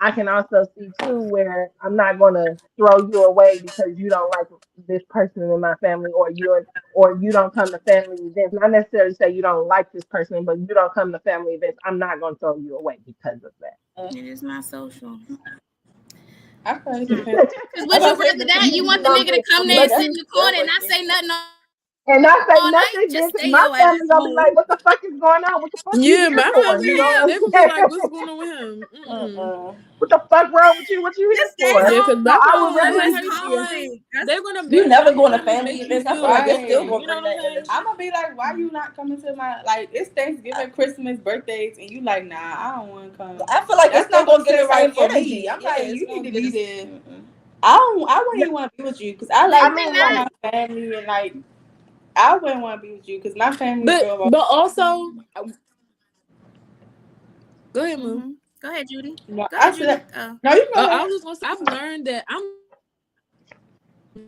I can also see too where I'm not gonna throw you away because you don't like this person in my family, or you don't come to family events. Not necessarily say you don't like this person, but you don't come to family events. I'm not gonna throw you away because of that. It is my social. I probably Because depends. would I'm you about to say rather that? You You want the know, nigga to come there and but sit that's in the still corner and what not it say is. nothing and not say all night? nothing, then Just 'cause stay my your ass family gonna be home. like, "What the fuck is going on? What the fuck you Yeah, here my for?" family, You know yeah, what I'm they're gonna be saying? like, "What's going on with him?" Mm-mm. What the fuck wrong with you? What you here Just stay for? Yeah, because home. So my I family would is Oh, rather like, it's "Hey, fine." toxic. That's They're gonna You make never some going to fun and family make you events. I feel feel like they're still okay. Right. going You to know bring what I'm that saying? energy. I'm gonna be like, why you not coming to my like? It's Thanksgiving, Christmas, birthdays, and you like, nah, I don't want to come. I feel like it's That's still not going gonna to get sit the right same for me. energy. I'm Yeah, like, it's you going need to to get be this. there. I don't. I wouldn't yeah, even want to be with you because I they I like mean cannot. my like family and like I wouldn't want to be with you because my family But feel. but also, go ahead, Moo. Go ahead, Judy. No, Go I ahead, Judy. said Oh. no. You go I ahead. was just gonna say I've learned that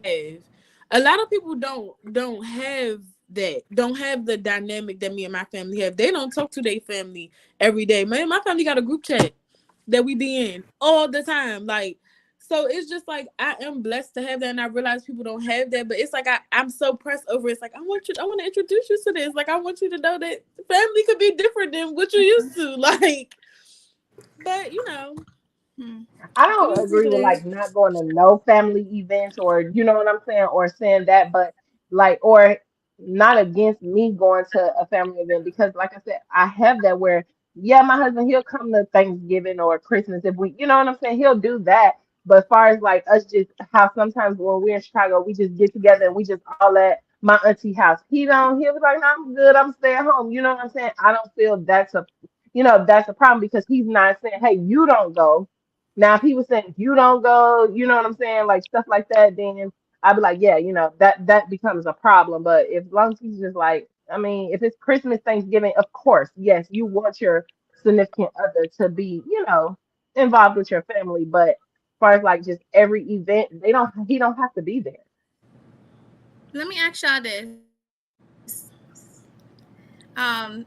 have. A lot of people don't have that. Don't have the dynamic that me and my family have. They don't talk to their family every day. Man, my family got a group chat that we be in all the time. Like, so it's just like I am blessed to have that, and I realize people don't have that. But it's like I'm so pressed over. It's like I want to introduce you to this. Like, I want you to know that family could be different than what you're used to. Like, but you know, I don't agree with like not going to no family events or you know what I'm saying or saying that, but like or not against me going to a family event because like I said, I have that where yeah, my husband he'll come to Thanksgiving or Christmas if we you know what I'm saying, he'll do that. But as far as like us just how sometimes when we're in Chicago we just get together and we just all at my auntie house. He'll be like, no, I'm good, I'm staying home. You know what I'm saying? I don't feel that's a that's a problem because he's not saying, hey, you don't go now, if he was saying you don't go, you know what I'm saying, like stuff like that, then I'd be like, yeah, that becomes a problem. But if as long as he's just like, I mean, if it's Christmas, Thanksgiving, of course, yes, you want your significant other to be, involved with your family. But as far as like just every event, he don't have to be there. Let me ask y'all this.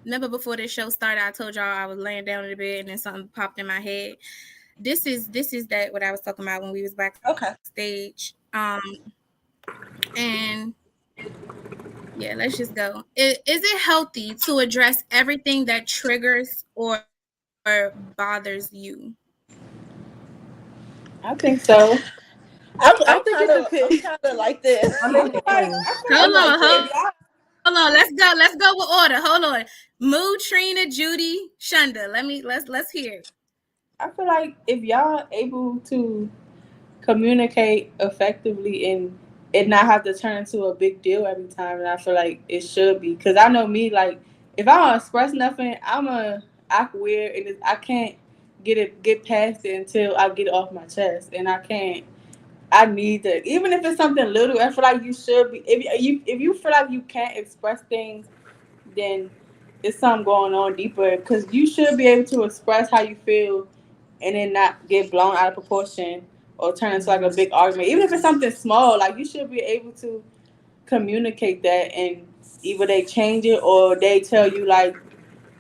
Remember before this show started, I told y'all I was laying down in the bed and then something popped in my head. This is that what I was talking about when we was backstage. And yeah, let's just go. Is it healthy to address everything that triggers or bothers you? I think so. I'm kind of like this. Hold on. Let's go with order. Hold on. Moo, Trina, Judy, Shonda. Let's hear it. I feel like if y'all able to communicate effectively and it not have to turn into a big deal every time, and I feel like it should be. Because I know me, like, if I don't express nothing, I'm a act weird, and I can't get past it until I get it off my chest, and I need to, even if it's something little. I feel like you should be. If you feel like you can't express things, then it's something going on deeper. Because you should be able to express how you feel, and then not get blown out of proportion or turn into like a big argument. Even if it's something small, like you should be able to communicate that, and either they change it or they tell you like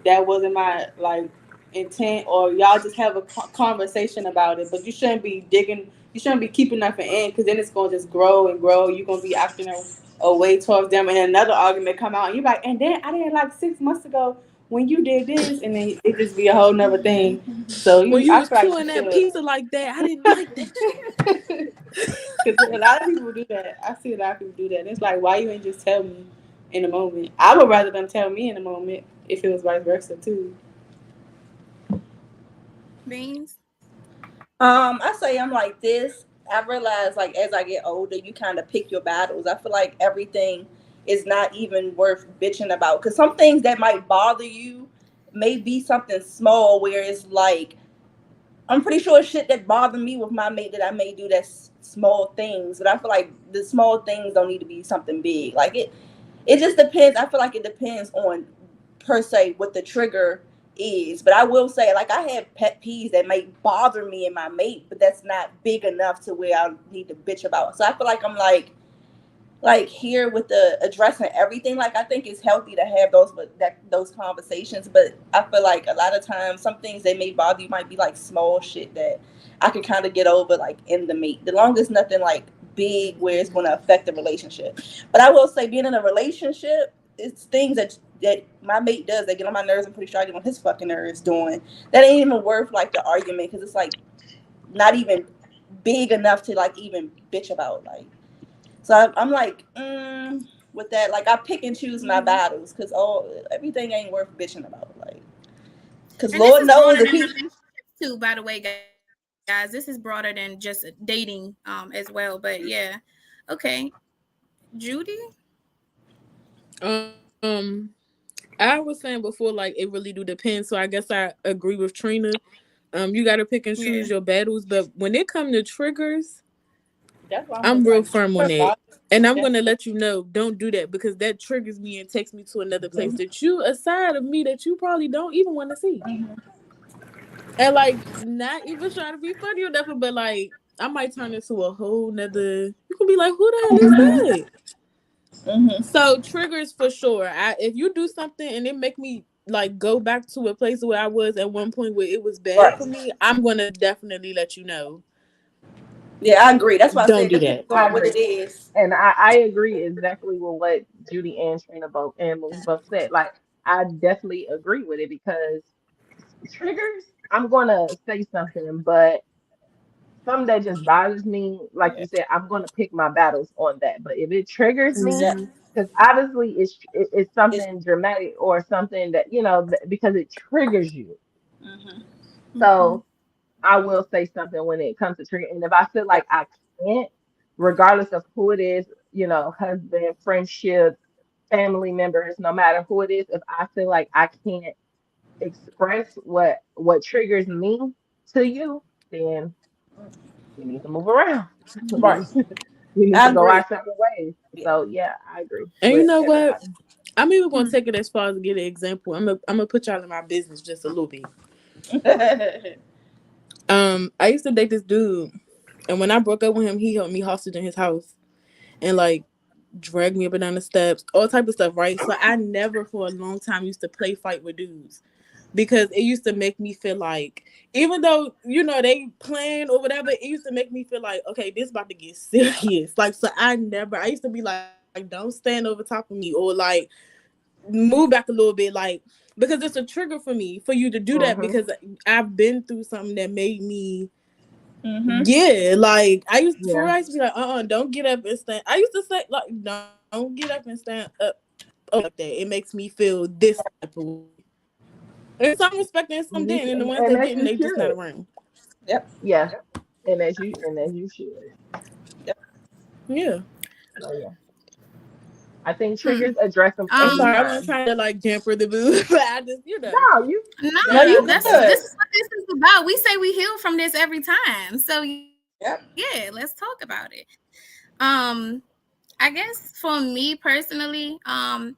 that wasn't my like intent, or y'all just have a conversation about it. But you shouldn't be keeping nothing in, because then it's gonna just grow and grow. You're gonna be acting a way towards them, and another argument come out, and you're like, and then I didn't like 6 months ago when you did this, and then it just be a whole nother thing. So when you was chewing that pizza like that, I didn't like that. Because a lot of people do that. I see a lot of people do that. It's like, why you ain't just tell me in the moment? I would rather them tell me in the moment if it was vice versa too. Beans. I say I'm like this. I realize like as I get older, you kind of pick your battles. I feel like everything is not even worth bitching about, because some things that might bother you may be something small where it's like, I'm pretty sure shit that bothered me with my mate that I may do that's small things, but I feel like the small things don't need to be something big. Like it just depends. I feel like it depends on per se what the trigger is. But I will say, like, I have pet peeves that may bother me and my mate, but that's not big enough to where I need to bitch about. So I feel like I'm like here with the addressing everything. Like, I think it's healthy to have those conversations, but I feel like a lot of times some things that may bother you might be like small shit that I can kind of get over, like in the mate. The long as nothing like big where it's going to affect the relationship. But I will say, being in a relationship, it's things that my mate does that get on my nerves. I'm pretty sure I get on his fucking nerves doing. That ain't even worth like the argument, because it's like not even big enough to like even bitch about. Like, so I'm like, with that, like I pick and choose my battles, because everything ain't worth bitching about. Like, because Lord knows if he too. By the way, guys, this is broader than just dating as well. But yeah, okay, Judy. I was saying before, like it really do depend. So I guess I agree with Trina. You got to pick and choose your battles, but when it comes to triggers, I'm real firm on that. And I'm going to let you know, don't do that, because that triggers me and takes me to another place that a side of me that you probably don't even want to see. And like, not even trying to be funny or nothing, but like, I might turn into a whole nother. You can be like, who the hell is that? Mm-hmm. So triggers for sure. If you do something and it make me like go back to a place where I was at one point where it was bad for me, I'm gonna definitely let you know. Yeah, I agree. That's why I Don't said do depending that. I on what agree. it is. And I agree exactly with what Judy and Trina both said. Like I definitely agree with it because triggers, I'm gonna say something, but something that just bothers me, like you said, I'm gonna pick my battles on that. But if it triggers me, Exactly. because obviously it's It's, something dramatic or something that because it triggers you. mm-hmm. So I will say something when it comes to trigger. And if I feel like I can't, regardless of who it is, husband, friendship, family members, no matter who it is, if I feel like I can't express what triggers me to you, then we need to move around. Right. We need I to go agree. our separate ways. So yeah, I agree And you with know what? everybody. I'm even gonna take it as far as to get an example. I'm gonna put y'all in my business just a little bit. I used to date this dude, and when I broke up with him, he held me hostage in his house and like dragged me up and down the steps, all type of stuff, right? So I never for a long time used to play fight with dudes because it used to make me feel like, even though they playing or whatever, it used to make me feel like, okay, this about to get serious. Like, so I used to be like, don't stand over top of me, or like move back a little bit, like, because it's a trigger for me for you to do that, because I've been through something that made me like I used to be like, don't get up and stand. I used to say like, don't get up and stand up like that. It makes me feel this type of way. And some respect and some didn't, and the ones And that as didn't, you they just not should. around. Yep. Yeah. And as you should. Yeah. So yeah. I think triggers address them I'm every sorry, I wasn't time. trying to like damper the mood, but I just No, you No, you No, this good. is what this is about. We say we heal from this every time. So Yep. yeah, let's talk about it. I guess for me personally,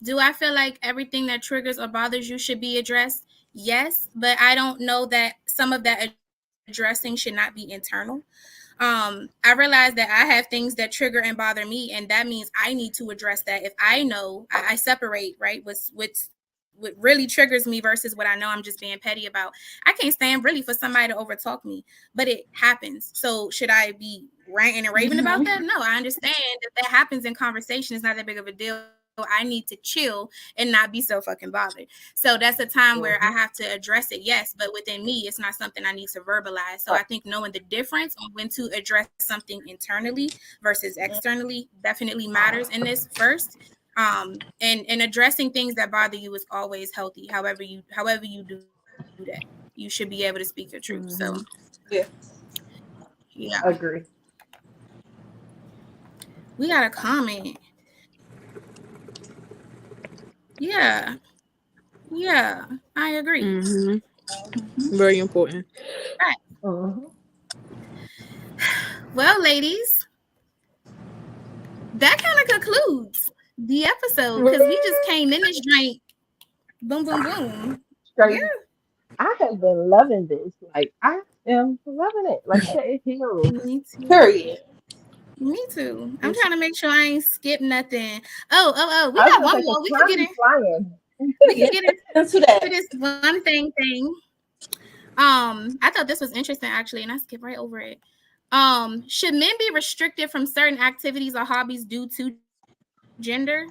do I feel like everything that triggers or bothers you should be addressed? Yes, but I don't know that some of that addressing should not be internal. I realize that I have things that trigger and bother me, and that means I need to address that. If I know, I separate, right, what really triggers me versus what I know I'm just being petty about. I can't stand really for somebody to overtalk me, but it happens. So should I be ranting and raving about that? No, I understand that happens in conversation. It's not that big of a deal. I need to chill and not be so fucking bothered. So that's a time where I have to address it, yes, but within me, it's not something I need to verbalize. So I think knowing the difference on when to address something internally versus externally definitely matters in this first. And addressing things that bother you is always healthy. However you do that, you should be able to speak your truth. So yeah. agree. We got a comment. Yeah, I agree. Very important. Right. Well, ladies, that kind of concludes the episode because we just came in this drink. Boom, boom, boom. Straight. Yeah. I have been loving this. Like, I am loving it. Like, it heals. Me too. Period. Me too. I'm trying to make sure I ain't skip nothing. Oh. We got one more. We can get into that. This one thing. I thought this was interesting actually, and I skipped right over it. Should men be restricted from certain activities or hobbies due to gender?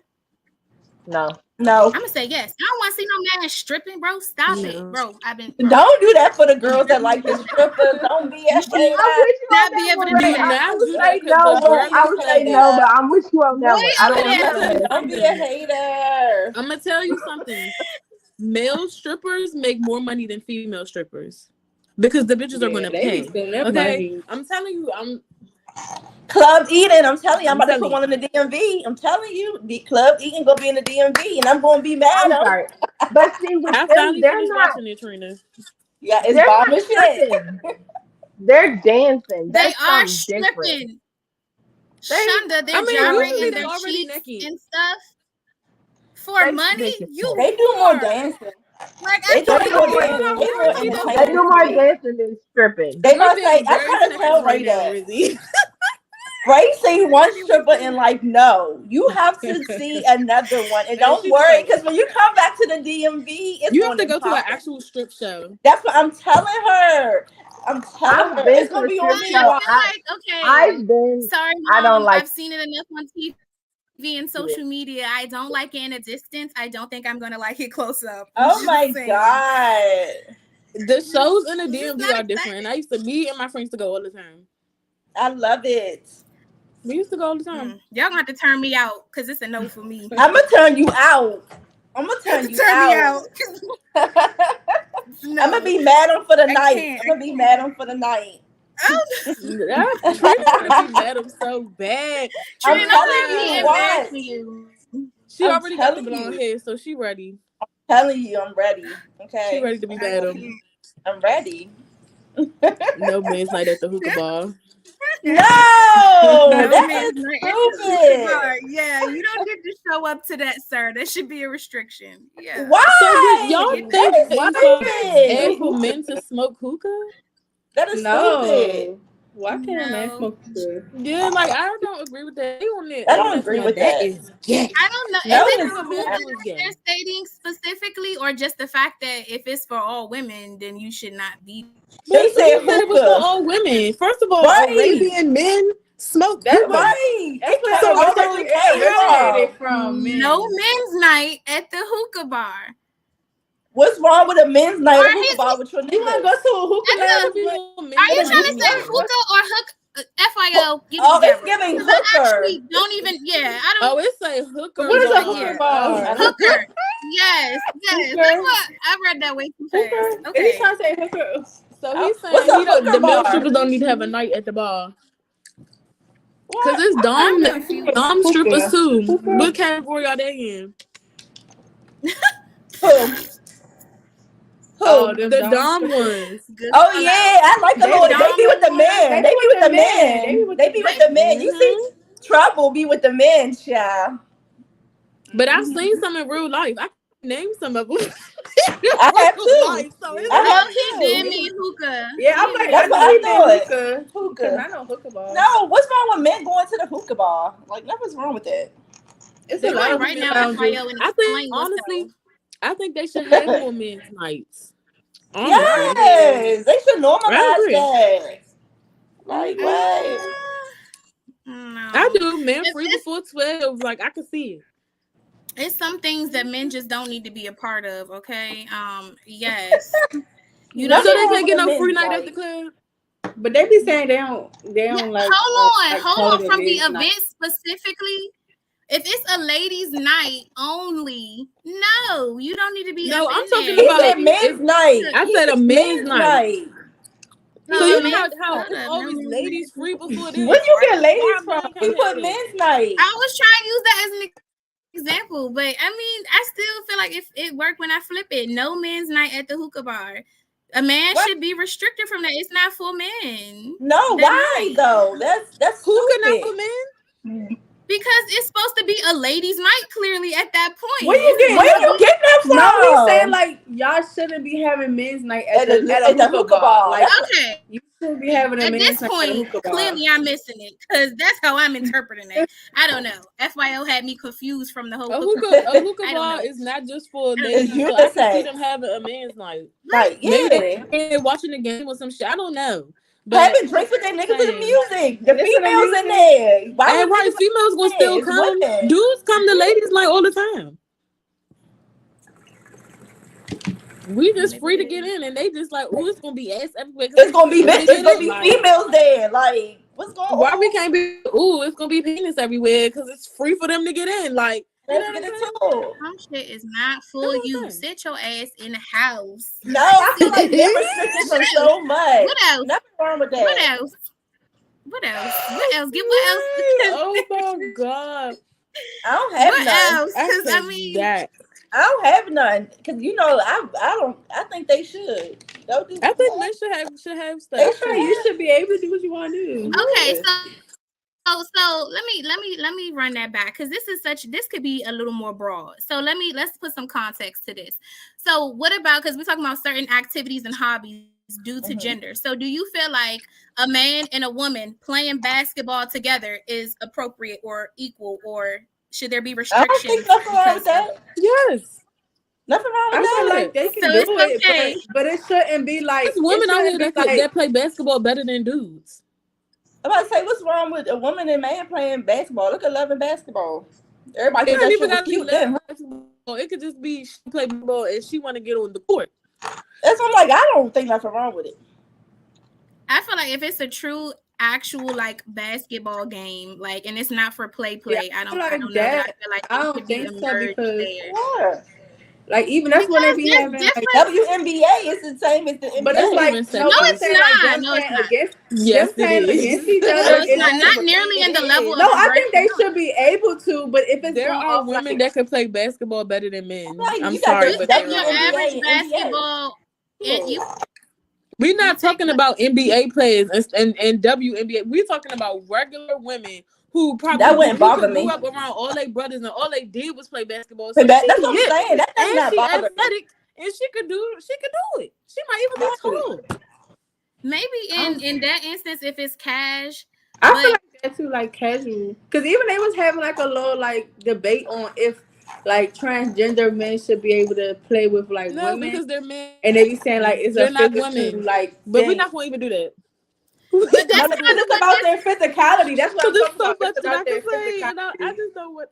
No. I'm gonna say yes. I don't want to see no man stripping, bro. Stop it, bro. Don't do that for the girls that like the strippers. Don't be a hater. Not be able to do that. I would say no, but I'm with you on that one. I don't Don't be a hater. I'm gonna tell you something. Male strippers make more money than female strippers because the bitches are gonna pay. Okay, I'm telling you, Club Eden, I'm telling you, I'm about to put one in the DMV. I'm telling you, the Club Eden gonna be in the DMV, and I'm gonna be mad. I'm sorry, but see, with them, they're not watching it, Trina. Yeah, it's bomb as shit. They're dancing. They are stripping. Shonda, they're gyrating their cheeks and stuff for money. They do more dancing. Like They I do can't. more dancing. They more They do They entertaining. do more dancing than stripping. They You're gonna say, being I very kind of tell sexist Ray right now, that. Rizzy. Ray seen one stripper and like, no, you have to see another one. And Man, don't she worry, said- because when you come back to the DMV, it's You have to gonna go to an pop. actual strip show. That's what I'm telling her. I'm telling I've her. been It's to gonna the be But on strip me. I show. feel like okay. I've been. Sorry, I don't Mom. like I've seen it enough on TV and social media. I don't like it in a distance. I don't think I'm gonna like it close up. I'm Oh just my saying. God. The shows in the This is DMV not are different. And I used to, me and my friends to go all the time. I love it. We used to go all the time. Y'all gonna have to turn me out because it's a no for me. I'm gonna turn you out. I'm gonna turn you out. No. I'm gonna be mad on for the I night. can't. I'm gonna be mad on for the night. That Trina's be mad so bad. I'm Trina, telling don't let me you embarrass what. you. She I'm already got the telling blonde you. hair, so she ready. Telling you, I'm ready. She Okay, ready to be bad. I'm ready. No man's night at the hookah bar. No, No that man's is night at the hookah stupid. bar. Yeah, you don't get to show up to that, sir. That should be a restriction. Yeah. Why? So did y'all That think is it's stupid. for men to smoke hookah? That is stupid. No. Why can't a man No. smoke good? Yeah, like I don't agree with that. They on it. I don't agree with that. Is gay. I don't know. No, Is it it's for not. women That that was gay. they're stating specifically, or just the fact that if it's for all women, then you should not be? They said Who said it was for hookah. all women? First of all, Right. Arabian men smoke That's hookah. Right. That's It what came so from it's the UK. originated from men. No men's night at the hookah bar. What's wrong with a men's night Or at hookah his- bar with your You want to niggas? go to a hookah That's lounge? a- with- Are you That's trying to say right. hookah or hook? FIO, get Oh, it together. it's giving 'Cause I hooker. actually don't even. Yeah, I don't. Oh, it's a hooker. What is a bar. hooker bar? Hooker. Yes. Hooker. That's what I read that way too fast. Hooker? Is he Okay. trying to say hooker? So he's saying What's a he don't, hooker the male bar? strippers don't need to have a night at the bar. What? Because it's I'm dom confused. strippers too. Hooker. What category are they in? Who? Oh, Who? The dom ones. Good Oh call yeah, out. I like the They Lord. They be with the dom- men. They be with the men. They be with the men. You see, Trouble be with the men, child. But I've seen some in real life. I can name some of them. I have too. So it's I No, have he too. did mean hookah. Yeah, I'm like, That's I what know I he meant thought. hookah. Because Hookah. I know hookah bar. No, what's wrong with men going to the hookah bar? Like, nothing's wrong with that. It's They a lot going of right hookah now, lounges. FIO, and I explain think what's honestly, up. I think they should have more men's nights. Honestly. Yes, they should I normalize agree. that. Like, what? No. I do. Men If free it's- before 12. Like I can see it. It's some things that men just don't need to be a part of, okay? Yes. You know, So they Nothing can't get wrong no with free men's night at night. the club. But they be saying they don't like. hold on. From the event. event specifically, if it's a ladies' night only, no, you don't need to be. No, up I'm in talking there. He about said men's night. I He said a said men's night. No, So you men's- know how hold it's up, always no, ladies free before this. Where you get ladies Why from? men He can't put have it? men's night. I was trying to use that as an example, but I mean, I still feel like if it worked when I flip it, no men's night at the hookah bar. A man What? should be restricted from that. It's not for men. No, That why night. though? That's Hookah not stupid. for men? Because it's supposed to be a ladies' night, clearly at that point. Where you get? Where you get that from? No, he's saying like y'all shouldn't be having men's night at the hookah bar. Like Okay. you shouldn't be having a At men's this night at a point, hookah bar. clearly I'm missing it because that's how I'm interpreting it. I don't know. FYO had me confused from the whole A hookah. hookah I don't bar know. is not just for It's ladies. you So to I can see say. them having a man's night. Like, Maybe yeah. they're watching the game or some shit. I don't know. But Having drinks with their niggas to the Hey. music. The Listen to females in music. there. Why and would right, niggas females gonna still it's come. women. Dudes come to ladies night all the time. We just free to get in, and they just like, oh, it's gonna be ass everywhere. It's gonna be They bitches. It's gonna be like, females there. Like, what's going Why on? we can't be? Ooh, it's gonna be penis everywhere because it's free for them to get in. Like, you know Let's what get I'm into saying? it. Some shit is not for That's what I'm you. saying. Sit your ass in the house. No, I feel like they're restricted from so much. What else? Nothing wrong with that. What else? What else? What else? Get what else? Oh my god! I don't have What none. else? Because I mean, that. I don't have none. Cause you know, I don't. I think they should. Don't do I think that. men should have They stuff. should. You should be able to do what you want to do. okay, so So let me run that back because this could be a little more broad. So let's put some context to this. So what about, because we're talking about certain activities and hobbies due to gender. So do you feel like a man and a woman playing basketball together is appropriate or equal, or should there be I restrictions? don't think nothing wrong with that. Yes. Nothing wrong with I feel that. like they can So do it's okay. it, but it shouldn't be like There's women it out here shouldn't that, be that play basketball better than dudes. I'm about to say, what's wrong with a woman and man playing basketball? Look at Love and Basketball. Everybody It think that don't shit even was got to be cute then. basketball. It could just be she play ball and she want to get on the court. That's what I'm like. I don't think nothing wrong with it. I feel like if it's a true actual like basketball game, like, and it's not for play, I don't know. But I feel like I it don't should be think so emerged because there. Yeah. like even that's when they be Because having there's like, WNBA is the same as the NBA. but it's like No, I'm it's saying, not. Like, them No, it's playing not. against Yes, them playing it is. against each other. No, it's is not nearly in the level. No, of I think they immersion. should be able to, but if it's There going are off women like, that can play basketball better than men. Like, I'm you got sorry, the You but take there your are. average NBA and NBA. basketball. We're not you take talking about NBA players and WNBA. We're talking about regular women who probably That wouldn't bother grew me. up around all their brothers and all they did was play basketball. But So that's she what I'm hit, saying. That does and not she bother me. athletic and she could do it. She might even be tall. Maybe in that instance, if it's cash, I but feel like that too, like casual. Because even they was having like a little like debate on if like transgender men should be able to play with like No, women, because they're men. and they be saying like it's They're a not physical women. like. But we're thing. not going to even do that. but No, that's because kind of it's what about this. their physicality. That's what So I'm there's talking so about. much It's that I about their can say, and I physicality. just don't want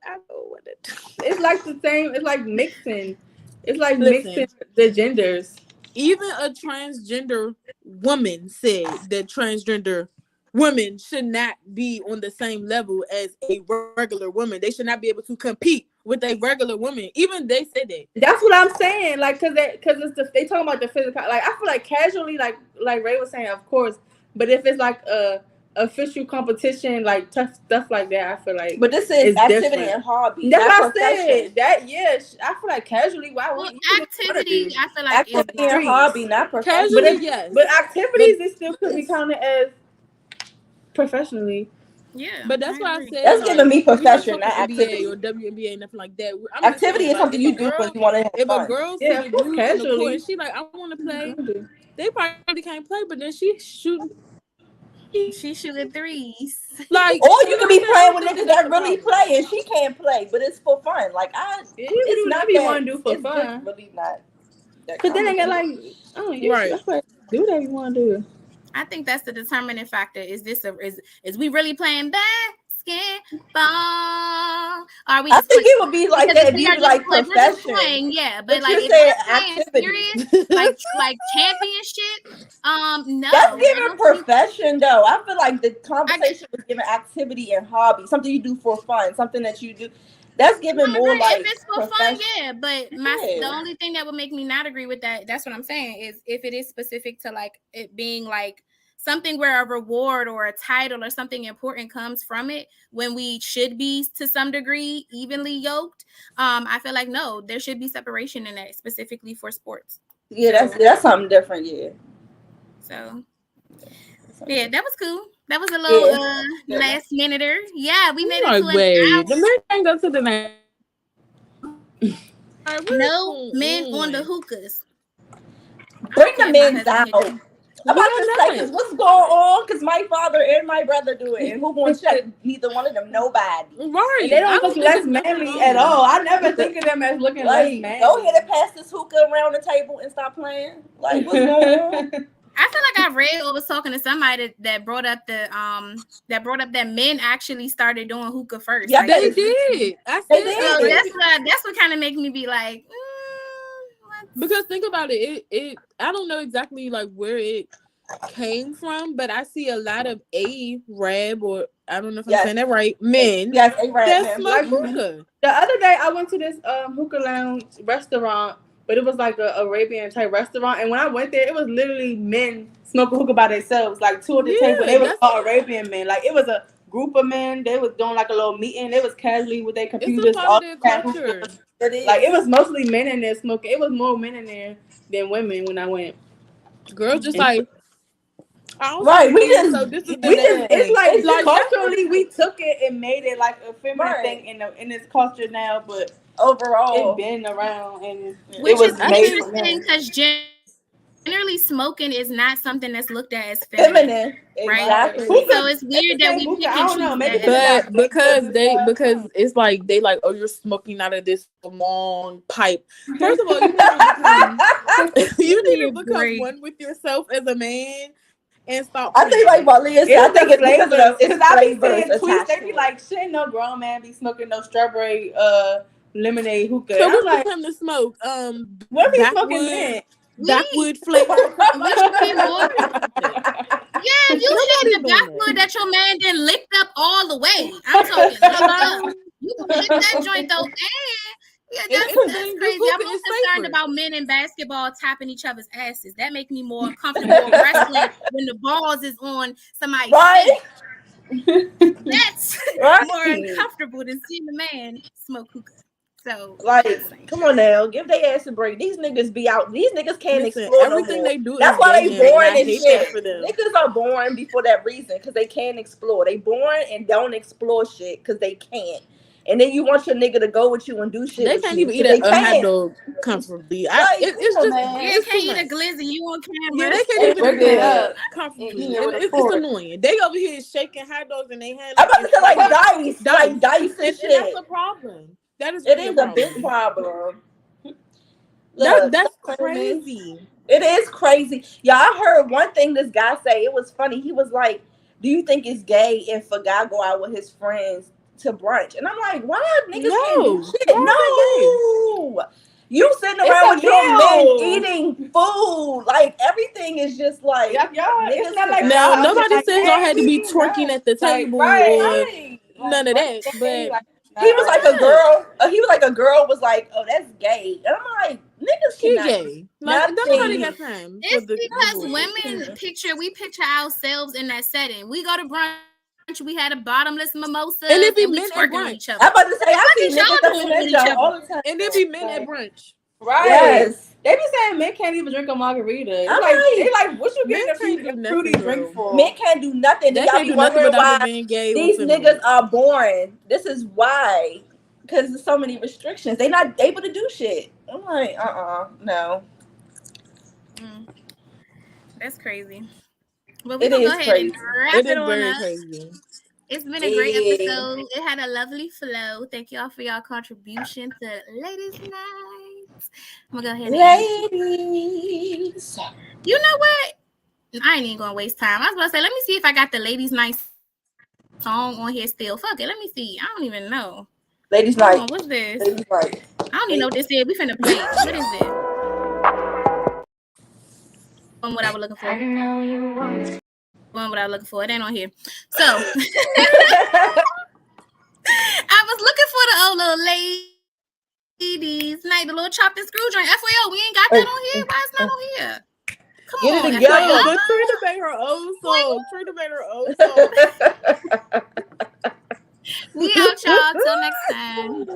it. It's like the same. It's like mixing. It's like Listen. mixing the genders. Even a transgender woman said that transgender women should not be on the same level as a regular woman. They should not be able to compete with a regular woman. Even they said that. That's what I'm saying. Like, cause it's they talking about the physical. Like, I feel like casually, like Ray was saying, of course. But if it's like a official competition, like tough stuff like that, I feel like. But this is it's activity different. and hobby. That's not what I profession. said. That yes, I feel like casually. Why Well, would you activity, I feel like Activity is and hobby, not profession. Casually, But yes. But activities, it still could be counted as professionally. yeah. But that's why I said That's giving me profession, we're not not talking activity. NBA or WNBA, nothing like that. I'm just Activity saying, is like, something you do when you want to have if fun. a girl see Yeah, a dude on the court casually. and she like, I want to play, they probably can't play, but then she shooting. She shooting threes. Like, Or you could be playing with I don't niggas think that that's really the problem. play and she can't play, but it's for fun. Like it's not you that want to do for it's fun. just really not. Cause then they get like, oh, you Right. should like, do whatever you want to do. I think that's the determining factor. Is we really playing basketball? Are we? I think it would be like because that if we you are be just like we're just profession. playing, yeah. But But like you're if saying we're playing activity. serious, like championship, no. That's I giving don't think- profession though. I feel like the conversation was giving activity and hobby, something you do for fun, something that you do. That's giving I more agree. like if it's for fun, profession. yeah. But the only thing that would make me not agree with that's what I'm saying, is if it is specific to like it being like something where a reward or a title or something important comes from it, when we should be to some degree evenly yoked. I feel like no, there should be separation in that specifically for sports. Yeah, that's something different. Yeah. So yeah, that was cool. That was a little last minuter. Yeah, we made it to an hour. The man can't go to the night. No men on the hookahs. Bring the men down. I'm about Yeah, to say, because what's going on? Because my father and my brother do it, and who going to check neither one of them? Nobody. Right. And they don't look less manly at all. I never think of them as looking less Like, manly. go ahead and pass this hookah around the table and stop playing. Like, what's going on? I feel like I read or was talking to somebody that brought up that men actually started doing hookah first. Yeah, like, They did. I They said did. so that's what kind of makes me be like, because think about it. It I don't know exactly like where it came from, but I see a lot of Arab, or I don't know if I'm saying that right, men Yes, that smoke Like, hookah. The other day, I went to this hookah lounge restaurant, but it was like a Arabian type restaurant. And when I went there, it was literally men smoking hookah by themselves, like two at the table. They was all Arabian men. Like it was a group of men. They was doing like a little meeting. They was casually with their computers. It's a part of their culture. Like it was mostly men in there smoking. It was more men in there than women when I went. Girls just like I don't Right, smoke we weed, just- so this is the we next just- thing. It's like It's just- culturally we took it and made it like a feminine Right. thing in this culture now, but overall, it's been around and Which was is made interesting because generally smoking is not something that's looked at as feminine. feminine. Right. Exactly. Hookah. So it's weird that we Hookah, pick I and don't know, choose maybe that. But because it's like they like, oh, you're smoking out of this long pipe. First of all, you need to become Agree. one with yourself as a man and stop. I think like Malia said, I think it's because of the because I be flavors seeing tweets. attached They to be it. like, "Shouldn't no grown man be smoking no strawberry lemonade hookah?" So I'm what's like, become to smoke? "What be smoking backwood, then?" backwood flavor. We should be more. Yeah, you Nobody hit the doing backwood that your man then licked up all the way. I'm talking licked up. You can hit that joint though, and yeah, that's Anything crazy. hookah I'm more is concerned safer. about men in basketball tapping each other's asses. That make me more comfortable wrestling when the balls is on somebody's Right? face. That's Right. more uncomfortable than seeing a man smoke hookah. So Like, come on now, give their ass a break. These niggas be out. These niggas can't Listen, explore everything no more. they do That's is why gay, they and I boring and hate shit. that for them. Niggas are boring before that reason because they can't explore. They boring and don't explore shit because they can't. And then you want your nigga to go with you and do shit. They with can't you, even eat 'cause a they hot can't. dog comfortably. Like, It's come on, just man. yeah, it's can't too eat a much. glizzy. You on camera? Yeah, they can't even Rip do it that up. comfortably. Yeah, with a It's fork. annoying. They over here shaking hot dogs in their hand. I'm about to say like dice, like dice and and shit. that's a problem. That is It really is a big problem. Look, That's so crazy. It is crazy. Yeah, I heard one thing this guy say. It was funny. He was like, "Do you think it's gay if a guy go out with his friends to brunch?" And I'm like, "Why niggas can't do shit? No, you sitting It's around a with your men meal. eating food. Like everything is just like Y'all, it's niggas not like forgot. Now y'all nobody like, says y'all had to be hey, twerking at the like, table right. or none of that. But He was like a girl. He was like a girl was like, "Oh, that's gay." And I'm like, "Niggas she cannot." gay. Like nothing. nobody got time. It's for because bullshit. women we picture ourselves in that setting. We go to brunch, we had a bottomless mimosa, And it be we men at twerking brunch. on each other. I'm about to say, I What see is y'all niggas up doing in with that each joint other? all the time. And it be men at brunch. Right. Yes. They be saying men can't even drink a margarita. It's I'm like, like, they like, what you men getting can't do a nothing, fruity drink girl. for? Men can't do nothing. They Y'all can't be do nothing wondering without why being gay. these or niggas feminine. are boring. This is why. Because there's so many restrictions. They not able to do shit. I'm like, no. That's crazy. But we're It gonna is go ahead crazy. and wrap It it is on very up. crazy. It's been a great Yeah. episode. It had a lovely flow. Thank y'all for y'all contribution to Ladies Night. I'm gonna go ahead and Ladies. You know what? I ain't even gonna waste time. I was gonna say, let me see if I got the Ladies Night song on here still. Fuck it, let me see. I don't even know. Ladies Hold night. on, what's this? Ladies night. I don't even know what this is. We finna play it. What is it? What I was looking for. I know you want What I was looking for. It ain't on here. So I was looking for the old little Ladies Night, the little chopped and screw joint. FYO, we ain't got that on here. Why it's not on here? Come Get it on, together. FYO. But Trina made her own song. Trina made her own song. We out, y'all. Till next time.